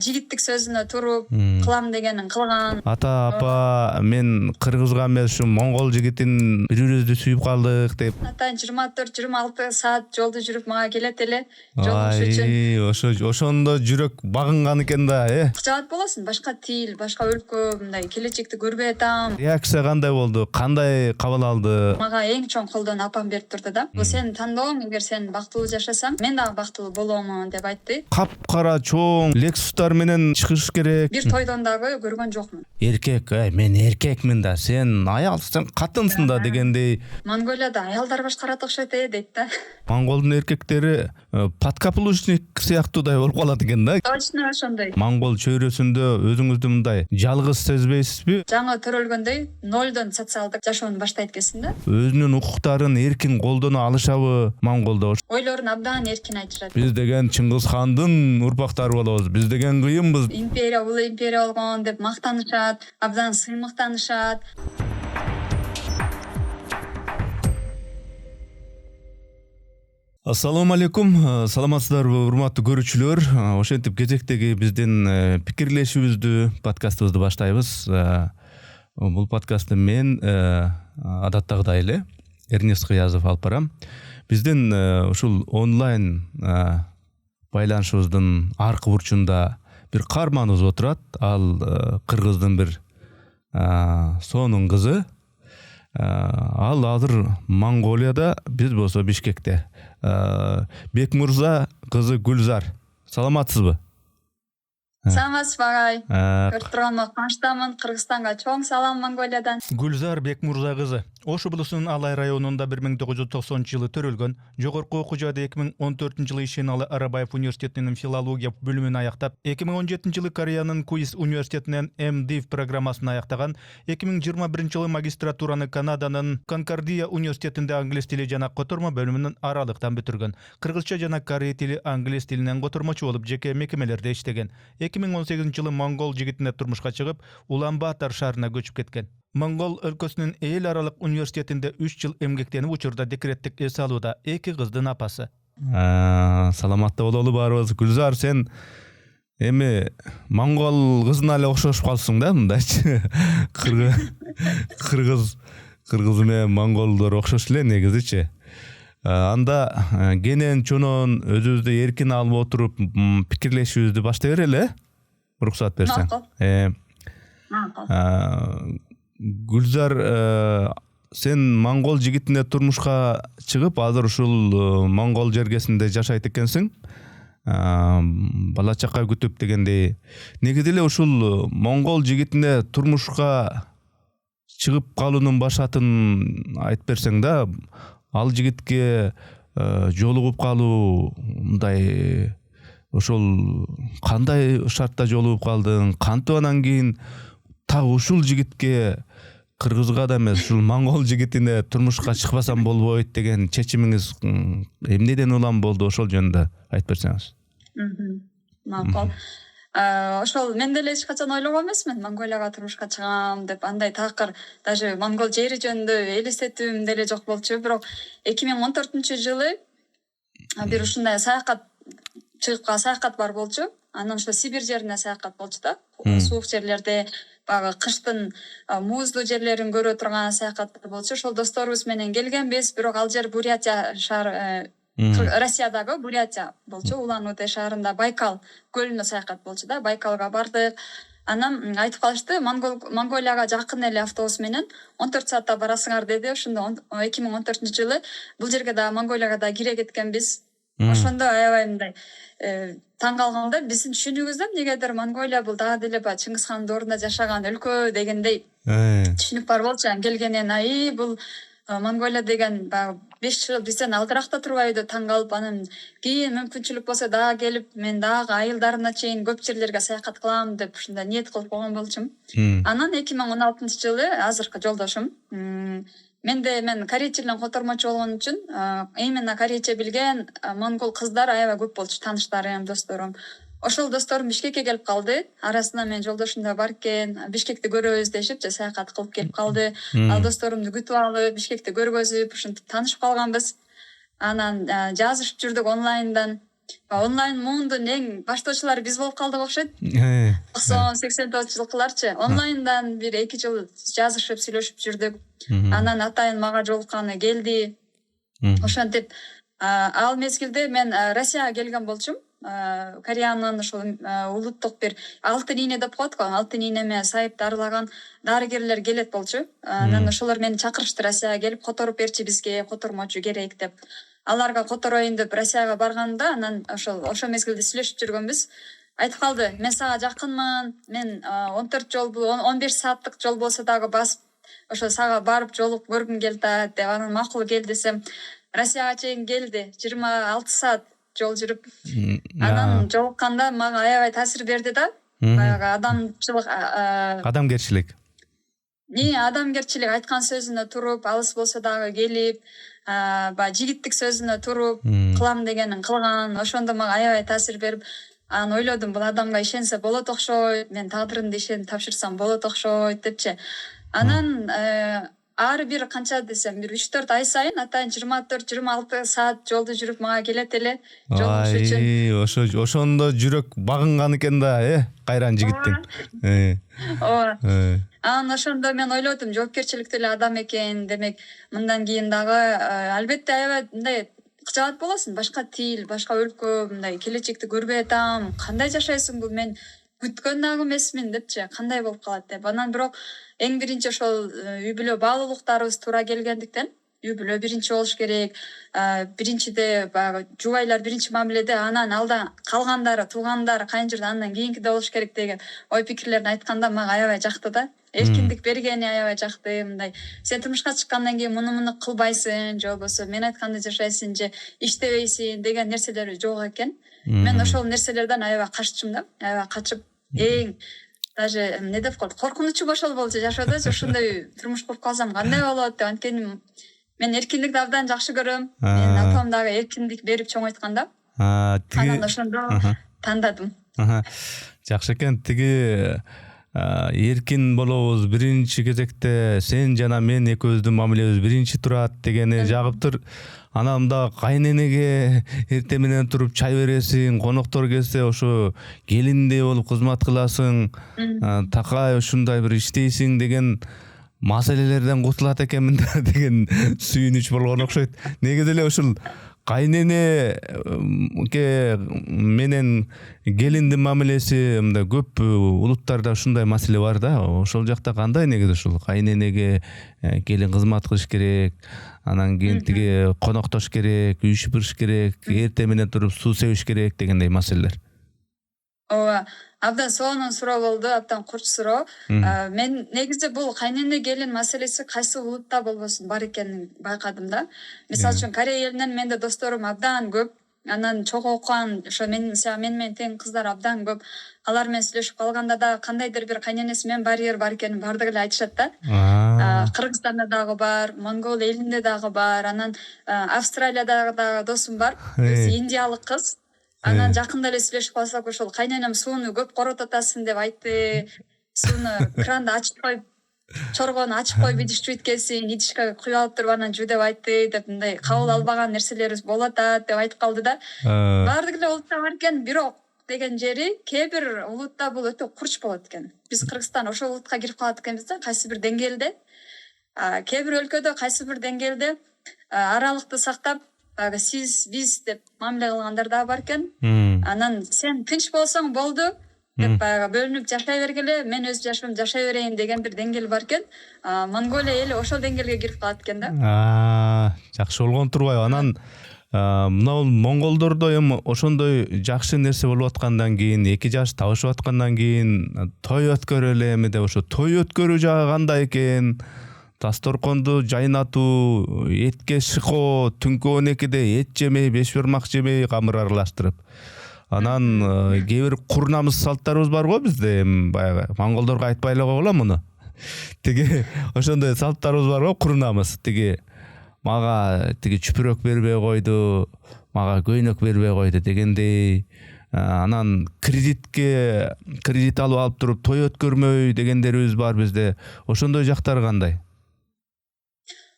жигиттик сөзүнө туруп кылам дегенин кылган. Ата апа мен кыргызга эмес ушу монгол жигитин бирибизди сүйүп калдык деп. Ата 24-26 саат жолду жүрүп мага келет эле жолугуш үчүн. Ошондо жүрөк багынган экен да, Жаат болосуң, башка тил, башка өлкө, мындай келечекти көрбөй атам. Реакция кандай болду? Кандай кабыл алды? Мага эң чоң колдоону апам берип турду да. Бул сенин тандооң, эгер сен бактылуу жашасаң, мен дагы бактылуу боломун деп айтты. Капкара чоң Lexustар менен чыгыш керек. Бир тойдон дагы көргөн жокмун. Еркек, мен еркекмин да, сен аялсың, катынсың да дегендей. Монголияда аялдар башкарат окшойт дейт да. Монголдун эркектери подкаплушник сыяктуудай болуп калат экен да. Точно ошондой. Монгол чөйрөсүндө өзүңүздү мындай жалгыз сезбейсизби? Жаңы төрөлгөндөй нолдон социалдык жашоону баштайт экенсиң да. Өзүнүн укуктарын эркин колдоно алышабы Монголдо? Ойлорун абдан эркин айтышат. Биз деген Чыңгыз хандын урпактары болобуз. Биз деген кыйынбыз. Империя бул империя болгон деп мактанышат, абдан сыймыктанышат. Ассаламу алейкум, саламатсыздарбы урматтуу көрүүчүлөр? Ошентип кезектеги биздин пикирлешүүбүздү, подкастыбызды баштайбыз. Бул подкастты мен адаттагыдай эле Эрнест Кыязов алып барам. Биздин ушул онлайн байланышыбыздын аркы бурчунда бир каарманыбыз отурат. Ал кыргыздын бир сонун кызы. Ал азыр Монголияда, биз болсо Бишкекте. Бекмурза кызы Гүлзар. Саламатсызбы? Саламатсызбы агай. Көрүп турганыма кубанычтамын. Кыргызстанга чоң салам Монголиядан. Гүлзар Бекмурза кызы Ош облусунун Алай районунда 1990-жылы төрөлгөн. Жогорку окуу жайда 2014-жылы Ишеналы Арабаев университетинин филология бөлүмүн аяктап, 2017-жылы Кореянын Куис университетинен MDiv программасын аяктаган. 2021-жылы магистратураны Канаданын Конкордия университетинде англис тили жана котормо бөлүмүнүн аралыктан бүтүргөн. Кыргызча жана корей тили, англис тилинен котормочу болуп жеке мекемелерде иштеген. 2018-жылы монгол жигитине турмушка чыгып, Улан-Баатар шаарына көчүп кеткен. Монгол өлкөсүнүн эл аралык университетинде 3 жыл эмгектенип, учурда декреттик эс алууда. 2 кыздын апасы. Саламатта бололу баарыбыз. Гүлзар, сен эми монгол кызына эле окшошуп калсың да, мындайчы. Кыргыз менен монголдор окшош эле негизичи. Анда кенен чонон өзүбүздү эркин алып отуруп пикирлешүүбүздү баштай берели, уруксат берсең. Гүлзар, сен монгол жигитине турмушка чыгып, азыр ушул монгол жергесинде жашайт экенсиң. Бала чака күтүп дегендей. Негизи эле ушул монгол жигитине турмушка чыгып калуунун башатын айтып берсең да, ал жигитке жолугуп калуу, мындай ошол кандай шартта жолугуп калдың, кантип анан кийин так ушул жигитке кыргызга да эмес, ушул монгол жигитине турмушка чыкпасам болбойт деген чечимиңиз эмнеден улам болду, ошол жөнүндө айтып берсеңиз. Макул. Ошол мен деле эч качан ойлогон эмесмин Монголияга турмушка чыгам деп, андай такыр даже монгол жери жөнүндө элестетүүм деле жок болчу. Бирок 2014-жылы бир ушундай саякат бар болчу. Анан ошо Сибирь жерине саякат болчу да. Суук жерлерде, баягы кыштын муздуу жерлерин көрө турган саякат болчу. Ошол досторубуз менен келгенбиз, бирок ал жер Бурятия шаар, Россиядагы Бурятия болчу. Улан-Удэ шаарында Байкал көлүнө саякат болчу да. Байкалга бардык. Анан айтып калышты, Монголияга жакын эле автобус менен 14 саатта барасыңар деди. Ошондо 2014-жылы бул жерге да Монголияга да кире кеткенбиз. Ошондо аябай мындай таң калганда, биздин түшүнүгүбүздө эмнегедир Монголия бул дагы деле Чыңгыз хандын доорунда жашаган өлкө дегендей түшүнүк бар болчу. Келгенен бул Монголия деген баягы 5 жыл бизден алдыракта турбайбы деп таң калып, анан кийин мүмкүнчүлүк болсо дагы келип, мен дагы айылдарына чейин көп жерлерге саякат кылам деп ушундай ниет кылып койгон болчумун. Анан 2016-жылы азыркы жолдошум, мен корей тилинен котормочу болгон үчүн именно корейче билген монгол кыздар аябай көп болчу, тааныштарым, досторум. Ошол досторум Бишкекке келип калды. Арасында мен жолдошум да бар экен. Бишкекти көрөбүз дешип, саякат кылып келип калды. Ал досторумду күтүп алып, Бишкекти көргөзүп, ушинтип таанышып калганбыз. Анан жазышып жүрдүк онлайндан. онлайн муундун эң баштоочулары биз болуп калдык окшойт. 90-80 жылкыларчы онлайндан бир 2 жыл жазышып сүйлөшүп жүрдүк. Анан атайын мага жолукканы келди. Ошентип ал мезгилде мен Россияга келген болчумун. Кореянын ошол улуттук бир алтын ийне деп коет го, алтын ийнеме сайып дарылаган дарыгерлер келет болчу. Анан ошолор мени чакырышты Россияга келип которуп берчи бизге, котормочу керек деп. Аларга котороюн деп Россияга барганда, анан ошол мезгилде сүйлөшүп жүргөнбүз. Айтып калды, мен сага жакынмын, мен 14 жол, 15 сааттык жол болсо дагы басып, ошо сага барып жолугуп көргүм келип атат деп. Анан макул кел десем, Россияга чейин келди, 26 саат жол жүрүп. Анан жолукканда мага аябай таасир берди да. Баягы адамгерчилик. Адамгерчилик, айткан сөзүнө туруп, алыс болсо дагы келип, баягы жигиттик сөзүнө туруп, кылам дегенин кылган. Ошондо мага аябай таасир берип, анан ойлодум, бул адамга ишенсе болот окшойт, мен тагдырымды ишенип тапшырсам болот окшойт депчи. Анан ар бир канча десем, бир 3-4 ай сайын атайын 24-26 саат жолду жүрүп мага келет эле жолугуш үчүн. Ошондо жүрөк багынган экен да, кайран жигиттин. Анан ошондо мен ойлодум, жоопкерчиликтүү эле адам экен, демек мындан кийин дагы албетте аябай мындай кыжаат болосуң, башка тил, башка өлкө, мындай келечекти көрбөй атам, кандай жашайсың, бул мен күткөн дагы эмесмин депчи, кандай болуп калат деп. Анан бирок эң биринчи ошол үй бүлө баалуулуктарыбыз туура келгендиктен, үй бүлө биринчи болуш керек. Биринчиде баягы жубайлар биринчи мамиледе, анан алда калгандары, туугандары, кайынжурда андан кийинкиде болуш керек деген ой пикирлерин айтканда мага аябай жакты да. Эркиндик бергени аябай жакты. Мындай сен турмушка чыккандан кийин муну кылбайсың, же болбосо мен айтканды жашайсың, же иштебейсиң деген нерселер жок экен. Мен ошол нерселерден аябай качтым да. Аябай качып, эң даже эмне деп коет, коркунучу ошол болчу жашоодо. Ошондой турмуш куруп калсам кандай болот деп. Анткени мен эркиндикти абдан жакшы көрөм. Мен апам дагы эркиндик берип чоңойткан да. Анан ошондо тандадым. Жакшы экен. Тиги эркин болобуз биринчи кезекте, сен жана мен экөөбүздүн мамилебиз биринчи турат дегени жагыптыр. Анан мында кайненеге эртең менен туруп чай бересиң, коноктор келсе ошо келиндей болуп кызмат кыласың, такай ушундай бир иштейсиң деген маселелерден кутулат экенмин да деген сүйүнүч болгон окшойт. Негизи эле ушул кайненеге менен келиндин мамилеси мындай көп улуттарда ушундай маселе бар да. Ошол жакта кандай негизи ушул кайненеге келин кызмат кылыш керек, анан кийин тиги коноктош керек, үй шыпырыш керек, эртең менен туруп суу себиш керек дегендей маселелер. Ооба, абдан сонун суроо болду, абдан курч суроо. Мен негизи бул кайнене келин маселеси кайсы улутта болбосун бар экенин байкадым да. Мисалы үчүн Корея элинен менде досторум абдан көп. Анан чогуу окуган, ошо мен менен тең кыздар абдан көп. Алар менен сүйлөшүп калганда да кандайдыр бир кайненеси менен барьер бар экенин бардыгы эле айтышат да. Кыргызстанда дагы бар, Монгол элинде дагы бар, анан Австралияда дагы досум бар. Индиялык кыз. Анан жакында эле сүйлөшүп калсак, ошол кайненем сууну көп коротуп атасың деп айтты. Сууну кранды ачып коюп, чоргону ачып коюп идишти бүткенсиң, идишке куюп алып туруп анан жуу деп айтты деп, мындай кабыл албаган нерселерибиз болуп атат деп айтып калды да. Баардык эле улутта бар экен, бирок деген жери кээ бир улутта бул өтө курч болот экен. Биз Кыргызстан ошол улутка кирип калат экенбиз да, кайсы бир деңгээлде. Кээ бир өлкөдө кайсы бир деңгээлде аралыкты сактап, сиз биз деп мамиле кылгандар да бар экен. Анан сен тынч болсоң болду деп баягы бөлүнүп жашай бергиле, мен өз жашоомду жашай берейин деген бир деңгээл бар экен. Монголия эли ошол деңгээлге кирип калат экен да. Жакшы болгон турбайбы? Анан мына монголдордо эми ошондой жакшы нерсе болуп аткандан кийин, 2 жаш табышып аткандан кийин той өткөрөлү эми деп, ошо той өткөрүү жагы кандай экен? Дасторконду жайнатуу, этке шыкоо, түнкү 12-де эт жемей, 5 бармак жемей, камыр аралаштырып. Анан кээ бир курнамыз салттарыбыз бар го бизде, баягы монголдорго айтпай эле койгула муну. Тиги ошондой салттарыбыз бар го, курнамыз. Тиги мага тиги чүпүрөк бербей койду, мага көйнөк бербей койду дегендей. Анан кредит алып туруп той өткөрмөй дегендерибиз бар бизде. Ошондой жактары кандай?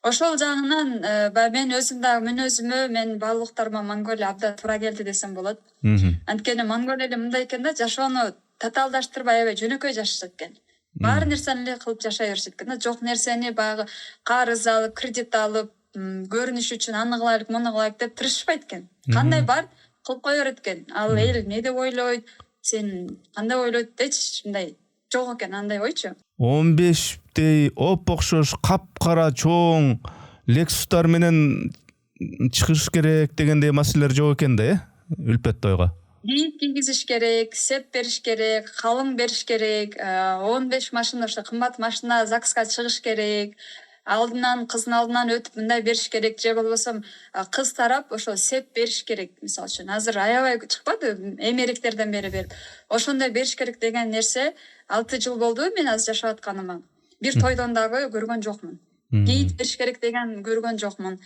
Ошол жагынан баягы мен өзүм дагы мүнөзүмө мен баалуулуктарыма Монголия абдан туура келди десем болот. Анткени монгол эли мындай экен да, жашоону татаалдаштырбай аябай жөнөкөй жашашат экен. Баары нерсени эле кылып жашай беришет экен да, жок нерсени баягы карыз алып, кредит алып, көрүнүш үчүн аны кылайлык, муну кылайлык деп тырышпайт экен. Кандай бар кылып кое берет экен. Ал эл эмне деп ойлойт, сен кандай ойлойт эч мындай жок экен андай ойчу. 15 оп окшош капкара чоң Lexustар менен чыгыш керек дегендей маселелер жок экен да, үлпөт тойго. Бийик кийгизиш керек, сеп бериш керек, калың бериш керек, 15 машина ошо кымбат машина ЗАГСка чыгыш керек. Алдынан кыздын алдынан өтүп мындай бериш керек, же болбосо кыз тарап ошо сеп бериш керек. Мисалы үчүн азыр аябай чыкпады эмеректерден бери берип. Ошондой бериш керек деген нерсе 6 жыл болду мен азыр жашап атканыма. Бир тойдон дагы көргөн жокмун. Кейит бериш керек деген көргөн жокмун.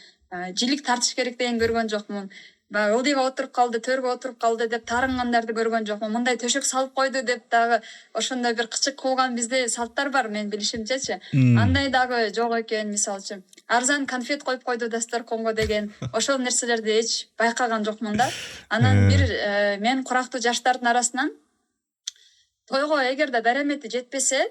Жилик тартыш керек деген көргөн жокмун. Баягы ылдыйга отуруп калды, төргө отуруп калды деп тарынгандарды көргөн жокмун. Мындай төшөк салып койду деп дагы ошондой бир кычык кууган бизде салттар бар менин билишимчечи. Андай дагы жок экен, мисалы үчүн. Арзан конфет коюп койду дасторконго деген. Ошол нерселерди эч байкаган жокмун да. Анан бир мен курактуу жаштардын арасынан тойго эгерде дарамети жетпесе,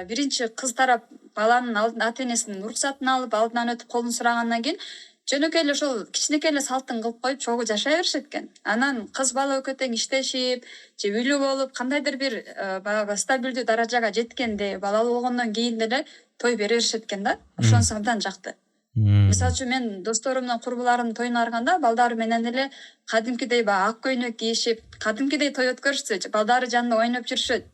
биринчи кыз тарап баланын ата энесинин уруксатын алып, алдынан өтүп колун сурагандан кийин жөнөкөй эле ошол кичинекей эле салттын кылып коюп чогуу жашай беришет экен. Анан кыз бала экөө тең иштешип, же үйлүү болуп, кандайдыр бир баягы стабилдүү даражага жеткенде, балалуу болгондон кийин деле той бере беришет экен да. Ошонусу абдан жакты. Мисалы үчүн мен досторумдун курбуларымдын тоюна барганда балдары менен эле кадимкидей баягы ак көйнөк кийишип, кадимкидей той өткөрүшсү, балдары жанында ойноп жүрүшөт.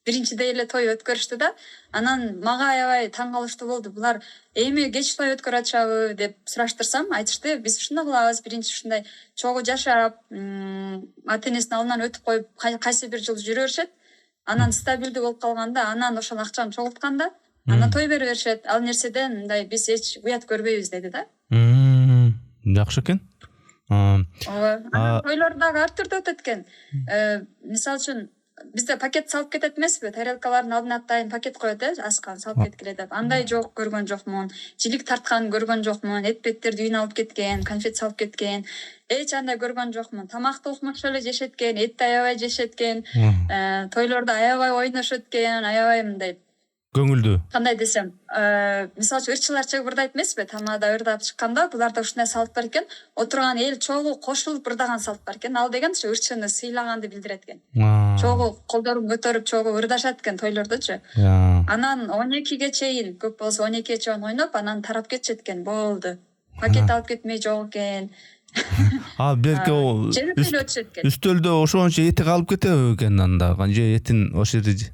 Биринчидей эле той өткөрүштү да. Анан мага аябай таң калыштуу болду. Булар эми кеч той өткөрүп атышабы деп сураштырсам, айтышты, биз ушундой кылабыз, биринчи ушундай чогуу жашап, ата энесинин алдынан өтүп коюп, кайсы бир жыл жүрө беришет. Анан стабилдүү болуп калганда, анан ошол акчаны чогултканда, анан той бере беришет. Ал нерседен мындай биз эч уят көрбөйбүз деди да. Жакшы экен. Ооба. Тойлор дагы ар түрдүү өтөт экен. Мисалы үчүн бизде пакет салып кетет эмеспи? Тарелкалардын алдына атайын пакет коет, аскан салып кеткиле деп. Андай жок көргөн жокмун. Жилик тарткан көргөн жокмун. Этпеттерди үйүнө алып кеткен, конфет салып кеткен. Эч андай көргөн жокмун. Тамакты укмакча эле жешет экен, этти аябай жешет экен. Тойлордо аябай ойношот экен, аябай мындай көңүлдүү. Кандай десем, мисалы үчүн ырчылар чыгып эмеспи? Тамада ырдап чыкканда булар да ушундай салт бар экен. Отурган эл чогуу кошулуп ырдаган салт бар экен. Ал деген ушу ырчыны сыйлаганды билдирет экен. Чогуу колдорун көтөрүп чогуу ырдашат экен тойлордочу. Анан 12ге чейин, көп болсо 12ге чейин ойноп, анан тарап кетишет экен. Болду. Пакет алып кетмей жок экен. Берки үстөлдө ошончо эти калып кетеби экен анда? Же этин ошол жерде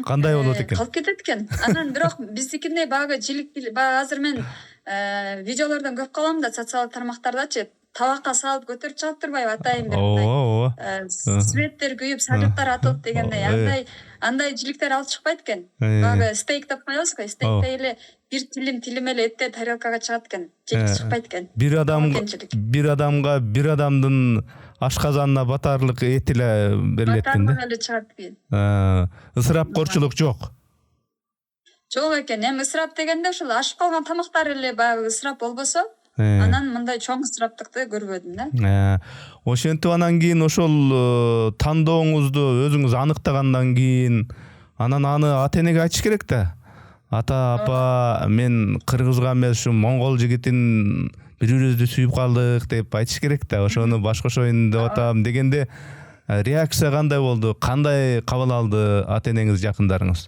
кандай болот экен? Калып кетет экен. Анан бирок биздикиндей багы жилик баягы азыр мен видеолордон көп калам да социалдык тармактардачы, табакка салып көтөрүп чыгып турбайбы атайын бир светтер күйүп, салюттар атылып дегендей андай жиликтер алып чыкпайт экен. Багы стейк деп коебуз го, стейктей эле бир тилим эле этте тарелкага чыгат экен. Жеп чыкпайт экен. Бир адамга бир адамдын ашказанына батарлык эт эле берилет экен да. Батарлык эле чыгат экен. Ысырапкорчулук жок. Жок экен. Эми ысырап дегенде ушул ашып калган тамактар эле баягы ысырап болбосо, анан мындай чоң ысыраптыкты көрбөдүм да. Ошентип анан кийин ошол тандооңузду өзүңүз аныктагандан кийин анан аны ата энеге айтыш керек да. Ата, апа, мен кыргызга эмес, ушу монгол жигитин бири-бирибизди сүйүп калдык деп айтыш керек да. Ошону башкошоюн деп атам дегенде реакция кандай болду? Кандай кабыл алды ата энеңиз, жакындарыңыз?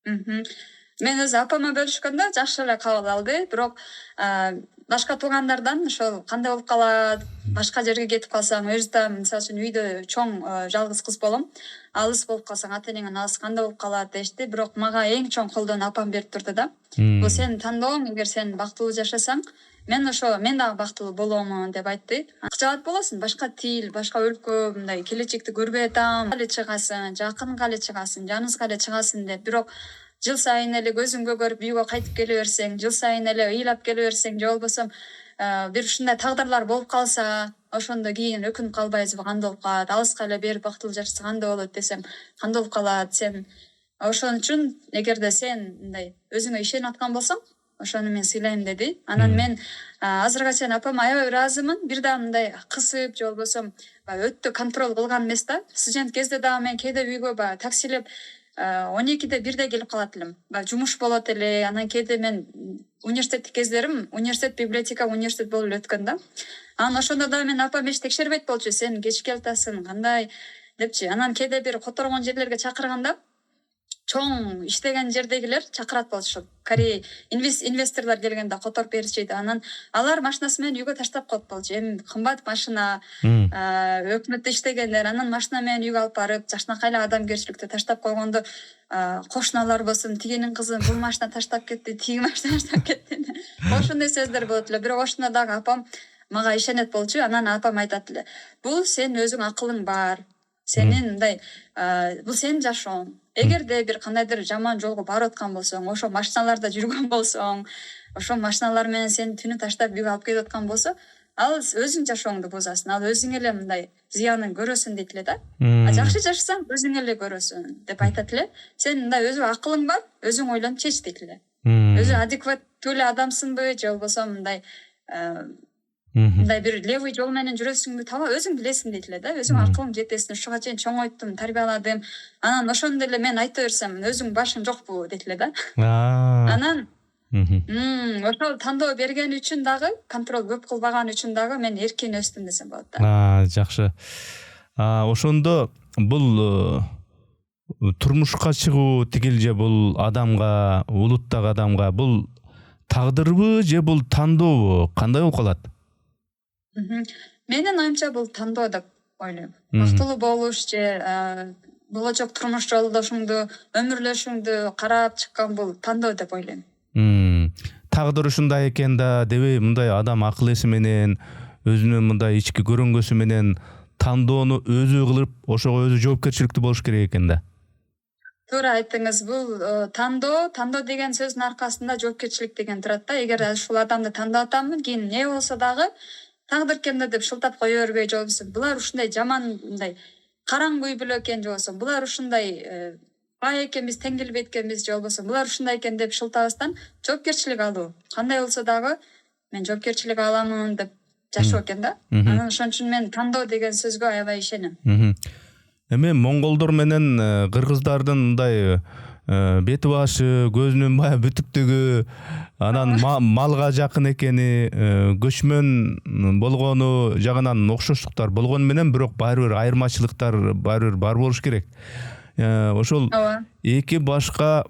Мен өзү апама бөлүшкөндө жакшы эле кабыл алды, бирок башка туугандардан ошол кандай болуп калат, башка жерге кетип калсаң, өзү да мисалы үчүн үйдө чоң жалгыз кыз болом, алыс болуп калсаң, ата энеңден алыс кандай болуп калат дешти, бирок мага эң чоң колдоону апам берип турду да. Бул сенин тандооң, эгер сен бактылуу жашасаң, мен дагы бактылуу боломун деп айтты. Жагат болосуң, башка тил, башка өлкө, мындай келечекти көрбөй атам, эле чыгасың, жакынга эле чыгасың, жаныңызга эле чыгасың деп, бирок жыл сайын эле көзүңгө көрүп үйгө кайтып келе берсең, жыл сайын эле ыйлап келе берсең, же болбосо бир ушундай тагдырлар болуп калса, ошондо кийин өкүнүп калбайсызбы, кандай болуп калат, алыска эле берип бактылуу жашаса кандай болот десем, кандай болуп калат, сен Ошон үчүн эгерде сен мындай өзүңө ишенип аткан болсоң, ошону мен сыйлайм деди. Анан мен азыркыга чейин апам аябай ыраазымын. Бир да мындай кысып же болбосо өтө контроль кылган эмес да. Студент кезде дагы мен кээде үйгө таксилеп 12-де 1-де келип калат элем. Жумуш болот эле. Анан кээде мен университеттик кездерим университет библиотека университет болуп өткөн да. Анан ошондо да мен апам эч текшербейт болчу. Сен кеч келатасың, кандай депчи. Анан кээде бир которгон жерлерге чакырганда чоң иштеген жердегилер чакырат болчу. Корей инвесторлор келгенде которуп беришет. Анан алар машинасы менен үйгө таштап коет болчу. Эми кымбат машина, өкмөттө иштегендер анан машина менен үйгө алып барып, жакшынакай эле адамгерчиликтүү таштап койгондо кошуналар болсун, тигинин кызы бул машина таштап кетти, тиги машина таштап кетти. Ошондой сөздөр болот эле. Бирок ошондо дагы апам мага ишенет болчу. Анан апам айтат эле: "Бул сен өзүң акылың бар. Сенин мындай бул сенин жашооң. Эгерде бир кандайдыр жаман жолго барып аткан болсоң, ошо машиналарда жүргөн болсоң, ошо машиналар менен сени түнү таштап үйгө алып кетип аткан болсо, ал өзүң жашооңду бузасың. Ал өзүң эле мындай зыянын көрөсүң" дейт эле да. Жакшы жашасаң өзүң эле көрөсүң деп айтат эле. Сен мындай өзү акылың бар, өзүң ойлонуп чеч дейт эле. Өзү адекваттуу эле адамсыңбы же болбосо мындай мындай бир левый жол менен жүрөсүңбү таба өзүң билесиң дейт эле да. Өзүң акылың жетесиң. Ушуга чейин чоңойттум, тарбияладым. Анан ошондо эле мен айта берсем, өзүң башың жокпу дейт эле да. Анан ошол тандоо берген үчүн дагы, контроль көп кылбаган үчүн дагы мен эркин өстүм десем болот да. Жакшы. Ошондо бул турмушка чыгуу тигил же бул адамга, улуттагы адамга бул тагдырбы же бул тандообу? Кандай болуп калат? Менин оюмча бул тандоо деп ойлойм. Бактылуу болуш же болочок турмуш жолдошуңду, өмүрлөшүңдү карап чыккан бул тандоо деп ойлойм. Тагдыр ушундай экен да, дебей мындай адам акыл эси менен, өзүнүн мындай ички көрөнгөсү менен тандоону өзү кылып, ошого өзү жоопкерчиликтүү болуш керек экен да. Туура айттыңыз. Бул тандоо деген сөздүн аркасында жоопкерчилик деген турат да. Эгер ушул адамды тандап атамын, кийин не болсо дагы тагдыр кемде деп шылтап кое бербей, же болбосо булар ушундай жаман мындай караңгы үй бүлө экен, же болбосо булар ушундай бай экен, биз тең келбейт экенбиз, же болбосо булар ушундай экен деп шылтабастан жоопкерчилик алуу. Кандай болсо дагы мен жоопкерчилик аламын деп жашоо экен да. Анан ошон үчүн мен тандоо деген сөзгө аябай ишенем. Эми монголдор менен кыргыздардын мындай бети башы, көзүнүн баягы бүтүктүгү, анан малга жакын экени, көчмөн болгону жагынан окшоштуктар болгону менен бирок баары бир айырмачылыктар баары бир бар болуш керек. Ошол эки башка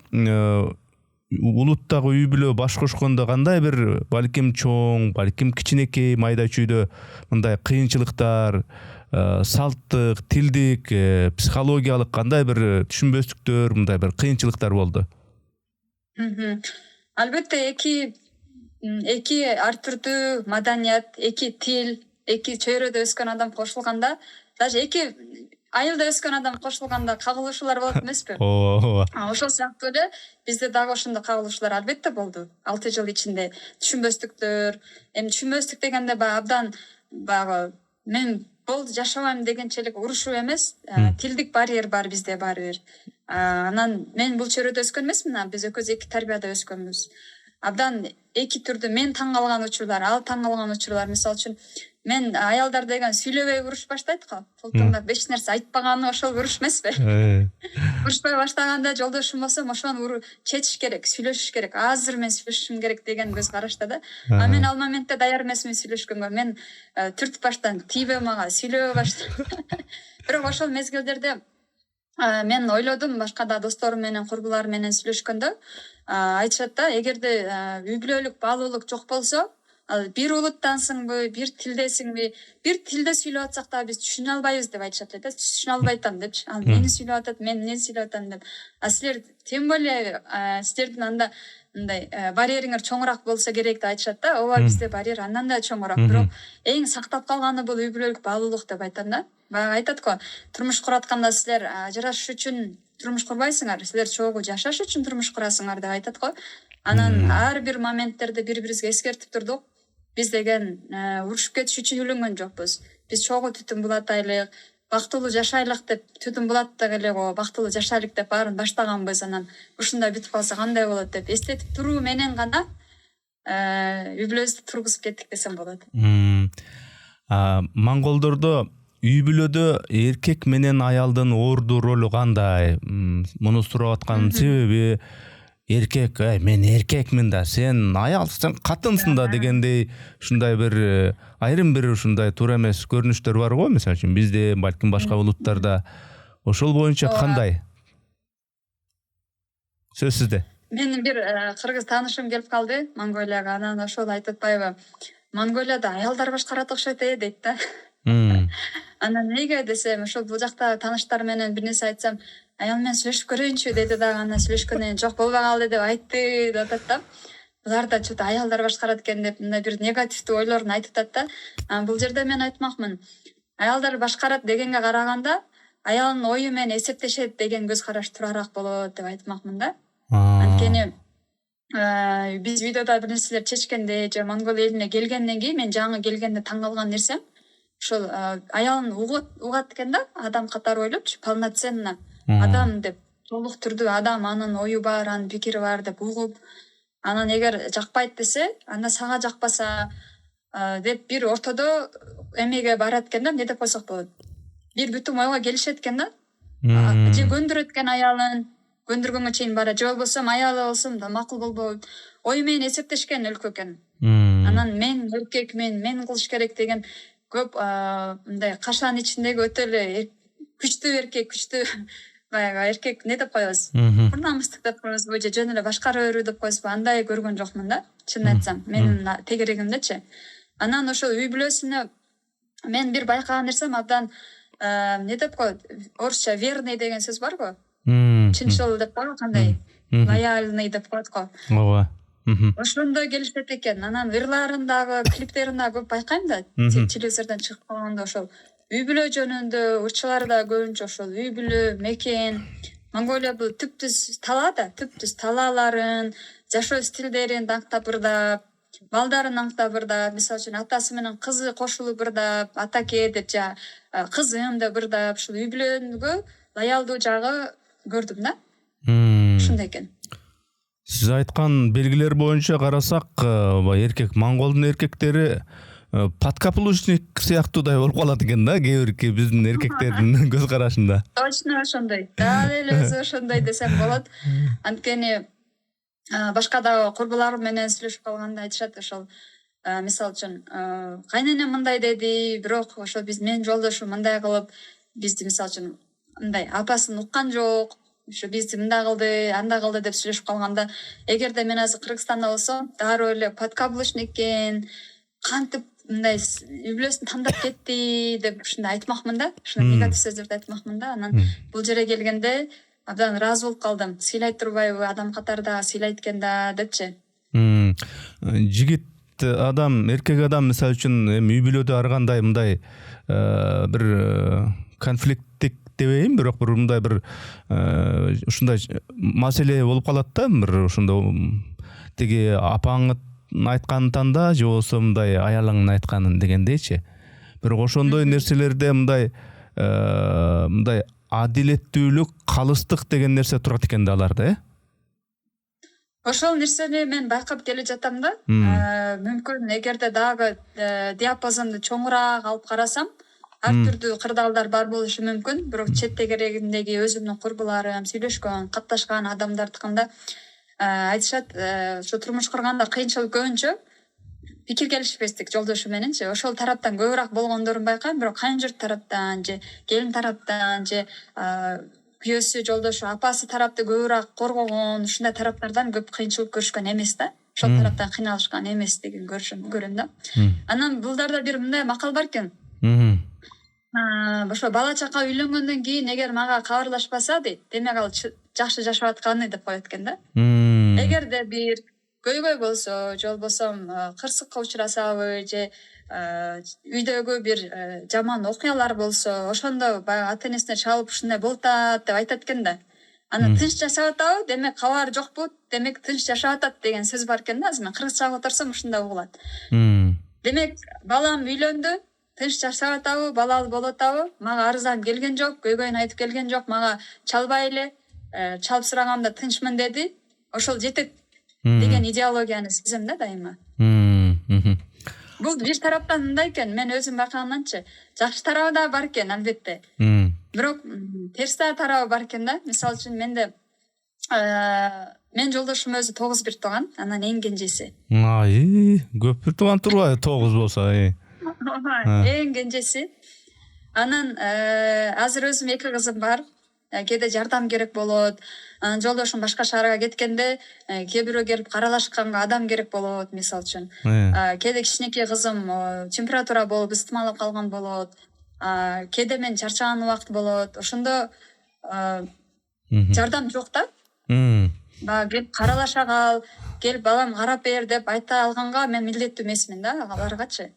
улуттагы үй бүлө баш кошкондо кандай бир балким чоң, балким кичинекей майда чүйдө мындай кыйынчылыктар, салттык, тилдик, психологиялык кандай бир түшүнбөстүктөр, мындай бир кыйынчылыктар болду? Албетте эки ар түрдүү маданият, эки тил, эки чөйрөдө өскөн адам кошулганда, даже эки айылда өскөн адам кошулганда кагылышуулар болот эмеспи? Ошол сыяктуу эле бизде дагы ошондой кагылышуулар албетте болду. 6 жыл ичинде түшүнбөстүктөр. Эми түшүнбөстүк дегенде абдан мен болду жашабайм дегенчелик урушуу эмес, тилдик барьер бар бизде баары бир. Анан мен бул чөйрөдө өскөн эмесмин, биз экөөбүз эки тарбияда өскөнбүз. Абдан эки түрдүү мен таң калган учурлар, ал таң калган учурлар. Мисалы үчүн мен аялдар деген сүйлөбөй уруш баштайт го. Толтоңдап эч нерсе айтпаганы ошол уруш эмеспи? Урушпай баштаганда жолдошум болсо, ошону чечиш керек, сүйлөшүш керек. Азыр мен сүйлөшүшүм керек деген көз карашта да. Мен ал моментте даяр эмесмин сүйлөшкөнгө. Мен түртүп баштан тийбе мага, сүйлөбөй баштадым. Бирок ошол мезгилдерде мен ойлодум, башка да досторум менен, курбуларым менен сүйлөшкөндө айтышат да, эгерде үй бүлөлүк баалуулук жок болсо, ал бир улуттансыңбы, бир тилдесиңби, бир тилде сүйлөп атсак да биз түшүнө албайбыз деп айтышат эле да. Түшүнө албай атам депчи. Ал мени сүйлөп атат, мен эмнени сүйлөп атам деп. Силер тем более силердин анда мындай барьериңер чоңураак болсо керек деп айтышат да. Ооба, бизде барьер андан да чоңураак, бирок эң сактап калганы бул үй бүлөлүк баалуулук деп айтам да. Баягы айтат го, турмуш куратканда силер ажырашыш үчүн турмуш курбайсыңар, силер чогуу жашаш үчүн турмуш курасыңар деп айтат го. Анан ар бир моменттерде бири-бирибизге эскертип турдук. Биз деген урушуп кетиш үчүн үйлөнгөн жокпуз. Биз чогуу түтүн булатайлык, бактылуу жашайлык деп түтүн булаттык эле го бактылуу жашайлык деп баарын баштаганбыз, анан ушундай бүтүп калса кандай болот деп эстетип туруу менен гана үй бүлөбүздү тургузуп кеттик десем болот. Монголдордо үй бүлөдө эркек менен аялдын орду ролу кандай? Муну сурап атканын себеби эркек, мен эркекмин да, сен аялсың, катынсың да дегендей ушундай бир айрым бир ушундай туура эмес көрүнүштөр бар го, мисалы үчүн бизде, балким башка улуттарда. Ошол боюнча кандай? Сөз сизде. Менин бир кыргыз таанышым келип калды Монголияга, анан ошол айтып атпайбы, Монголияда аялдар башкарат окшойт дейт да. Анан неге десем, ошол бул жакта тааныштар менен бир нерсе айтсам, аял менен сүйлөшүп көрөйүнчү деди дагы, анан сүйлөшкөндөн кийин жок болбой калды деп айтты деп атат да. Буларда чөтө аялдар башкарат экен деп мындай бир негативдүү ойлорун айтып атат да. Бул жерде мен айтмакмын, аялдар башкарат дегенге караганда аялдын ою менен эсептешет деген көз караш турарак болот деп айтмакмын да. Анткени биз видеода бир нерселер чечкенде же монгол элине келгенден кийин мен жаңы келгенде таң калган нерсем ошол аялын угат экен да, адам катары ойлопчу, полноценно адам деп, толук түрдүү адам, анын ою бар, анын пикири бар деп угуп, анан эгер жакпайт десе, анда сага жакпаса деп бир ортодо эмеге барат экен да, эмне деп койсок болот, бир бүтүм ойго келишет экен да. Же көндүрөт экен аялын, көндүргөнгө чейин бара, же болбосо аялы болсом да макул болбойт, ою менен эсептешкен өлкө экен. Анан мен эркекмин, мен кылыш керек деген көп мындай кашанын ичиндеги өтө эле күчтүү эркек, күчтүү баягы эркек не деп коебуз, курнамыстык деп коебузбу же жөн эле башкара берүү деп коебузбу, андай көргөн жокмун да, чынын айтсам, менин тегерегимдечи. Анан ошол үй бүлөсүнө мен бир байкаган нерсем абдан не деп коет, орусча верный деген сөз бар го, чынчыл деп коебу, кандай, лояльный деп коет го. Ооба. Ошондой келишет экен. Анан ырларын дагы, клиптерин дагы көп байкайм да, телевизордон чыгып калганда ошол үй бүлө жөнүндө ырчылар да көбүнчө ошол үй бүлө, мекен. Монголия бул түптүз тала да, түптүз талаларын, жашоо стилдерин аңктап ырдап, балдарын аңктап ырдап, мисалы үчүн атасы менен кызы кошулуп ырдап, атаке деп же кызым деп ырдап, ушул үй бүлөгө лоялдуу жагы көрдүм да. Ушундай экен. Сиз айткан белгилер боюнча карасак, монголдун эркектери подкаплучник сыяктуудай болуп калат экен да, кээ бир биздин эркектердин көз карашында. Точно ошондой. Дал эле өзү ошондой десем болот. Анткени башка дагы курбуларым менен сүйлөшүп калганда айтышат, ошол мисалы үчүн кайненем мындай деди, бирок ошол мен жолдошум мындай кылып, бизди мисалы үчүн мындай апасын уккан жок, ушу бизди мындай кылды, андай кылды деп сүйлөшүп калганда, эгерде мен азыр Кыргызстанда болсом, дароо эле подкаблучник экен, кантип мындай үй бүлөсүн тандап кетти деп ушундай айтмакмын да, ушундай негатив сөздөрдү айтмакмын да. Анан бул жерге келгенде абдан ыраазы болуп калдым. Сыйлай турбайбы, адам катары да сыйлайт экен да депчи. Жигит адам, эркек адам мисалы үчүн эми үй бүлөдө ар кандай мындай бир конфликттик дебейм, бирок бир мындай бир ушундай маселе болуп калат да, бир ошондо тиги апаңы айтканын танда, же болбосо мындай аялыңын айтканын дегендейчи. Бирок ошондой нерселерде мындай адилеттүүлүк, калыстык деген нерсе турат экен да аларда, Ошол нерсени мен байкап келе жатам да. Мүмкүн эгерде дагы диапазонду чоңураак алып карасам, ар түрдүү кырдаалдар бар болушу мүмкүн, бирок четтегерегимдеги өзүмдүн курбуларым, сүйлөшкөн, катташкан адамдардыкында айтышат, ошо турмуш курганда кыйынчылык көбүнчө пикир келишпестик жолдошу мененчи. Ошол тараптан көбүрөөк болгондорун байкайм, бирок кайынжурт тараптан же келин тараптан же күйөөсү, жолдошу, апасы тарапты көбүрөөк коргогон, ушундай тараптардан көп кыйынчылык көрүшкөн эмес да. Ошол тараптан кыйналышкан эместигин көрүм да. Анан булдарда бир мындай макал бар экен. Ошо бала чака үйлөнгөндөн кийин эгер мага кабарлашпаса дейт, демек ал жакшы жашап атканы деп коет экен да. Эгерде бир көйгөй болсо, же болбосо кырсыкка учурасабы, же үйдөгү бир жаман окуялар болсо, ошондо баягы ата энесине чалып ушундай болуп атат деп айтат экен да. Аны тынч жашап атабы, демек кабар жокпу, демек тынч жашап атат деген сөз бар экен да. Мен кыргызча окуп отурсам ушундай угулат. Демек балам үйлөндү, тынч жашап атабы, балалуу болуп атабы? Мага арызданып келген жок, көйгөйүн айтып келген жок, мага чалбай эле, чалып сураганда тынчмын деди. Ошол жетет деген идеологияны сезем да дайыма. Бул бир тараптан мындай экен, мен өзүм байкаганданчы, жакшы тарабы да бар экен албетте. Бирок терс тарабы бар экен да. Мисалы үчүн менде мен жолдошум өзү 9 бир тууган, анан эң кенжеси. Көп бир тууган турбайбы 9 болсо? Эң кенжеси. Анан азыр өзүм 2 кызым бар. Кээде жардам керек болот. Анан жолдошум башка шаарга кеткенде кээ бирөө келип каралашканга адам керек болот, мисалы үчүн. Кээде кичинекей кызым температура болуп ыстымалап калган болот. Кээде мен чарчаган убакыт болот. Ошондо жардам жок да. Келип каралаша кал, келип балам карап бер деп айта алганга мен милдеттүү эмесмин да аларгачы.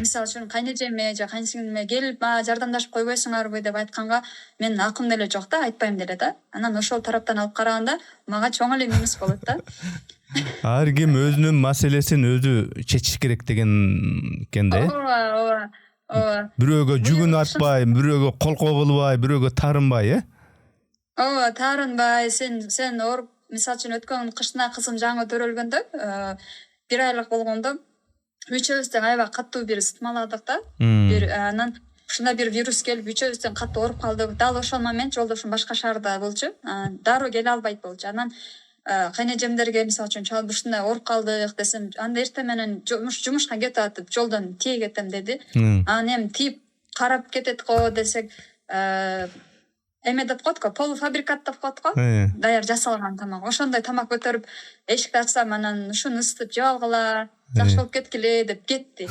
Мисалы үчүн кайнэжеме же кайнсиңилиме келип жардамдашып койбойсуңарбы деп айтканга менин акым деле жок да, айтпайм деле да. Анан ошол тараптан алып караганда мага чоң эле минус болот да. Ар ким өзүнүн маселесин өзү чечиш керек деген экен да. Ооба. Бирөөгө жүгүн артпай, бирөөгө колко кылбай, бирөөгө таарынбай, Ооба, таарынбай, сен ооруп, мисалы үчүн өткөн кышына кызым жаңы төрөлгөндө, 1 айлык болгондо үчөөбүздөн аябай катуу бир ыстымаладык да. Анан ушундай бир вирус келип үчөөбүздөн катуу ооруп калдык. Дал ошол момент жолдошум башка шаарда болчу. Дароо келе албайт болчу. Анан кайнэжемдерге мисалы үчүн чалып ушундай ооруп калдык десем, анда эртең менен жумушка кетип атып, жолдон тие кетем деди. Анан эми тип карап кетет го десек, эме деп коет го, полуфабрикат деп коет го. Даяр жасалган тамак. Ошондой тамак көтөрүп эшикти ачсам, анан ушуну ысытып жеп алгыла, жакшы болуп кеткиле деп кетти.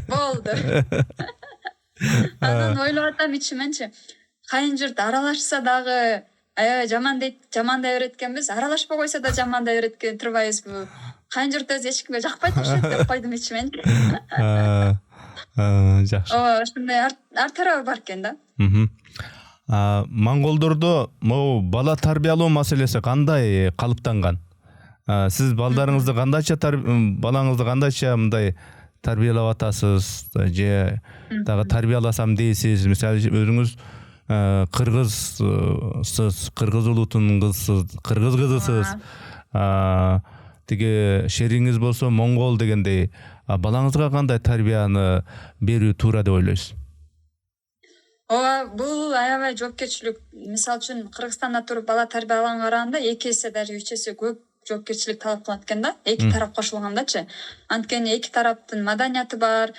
Болду. Анан ойлоп атам ичименчи, кайын журт аралашса дагы аябай жамандай берет экенбиз, аралашпай койсо да жамандай берет экен турбайбызбы? Кайын журт өзү эч кимге жакпайт окшойт деп койдум ичимен. Жакшы. Ооба, ошондой ар тарабы бар экен да. Монголдордо могу бала тарбиялоо маселеси кандай калыптанган? Сиз балдарыңызды кандайча балаңызды кандайча мындай тарбиялап атасыз же дагы тарбияласам дейсиз? Мисалы өзүңүз кыргызсыз, кыргыз улутунун кызысыз, кыргыз кызысыз. Тиги шериңиз болсо монгол дегендей, балаңызга кандай тарбияны берүү туура деп ойлойсуз? Ооба, бул аябай жоопкерчилик. Мисалы үчүн Кыргызстанда туруп бала тарбиялаганга караганда 2 эсе, даже 3 эсе көп жоопкерчилик талап кылат экен да. 2 тарап кошулгандачы. Анткени 2 тараптын маданияты бар.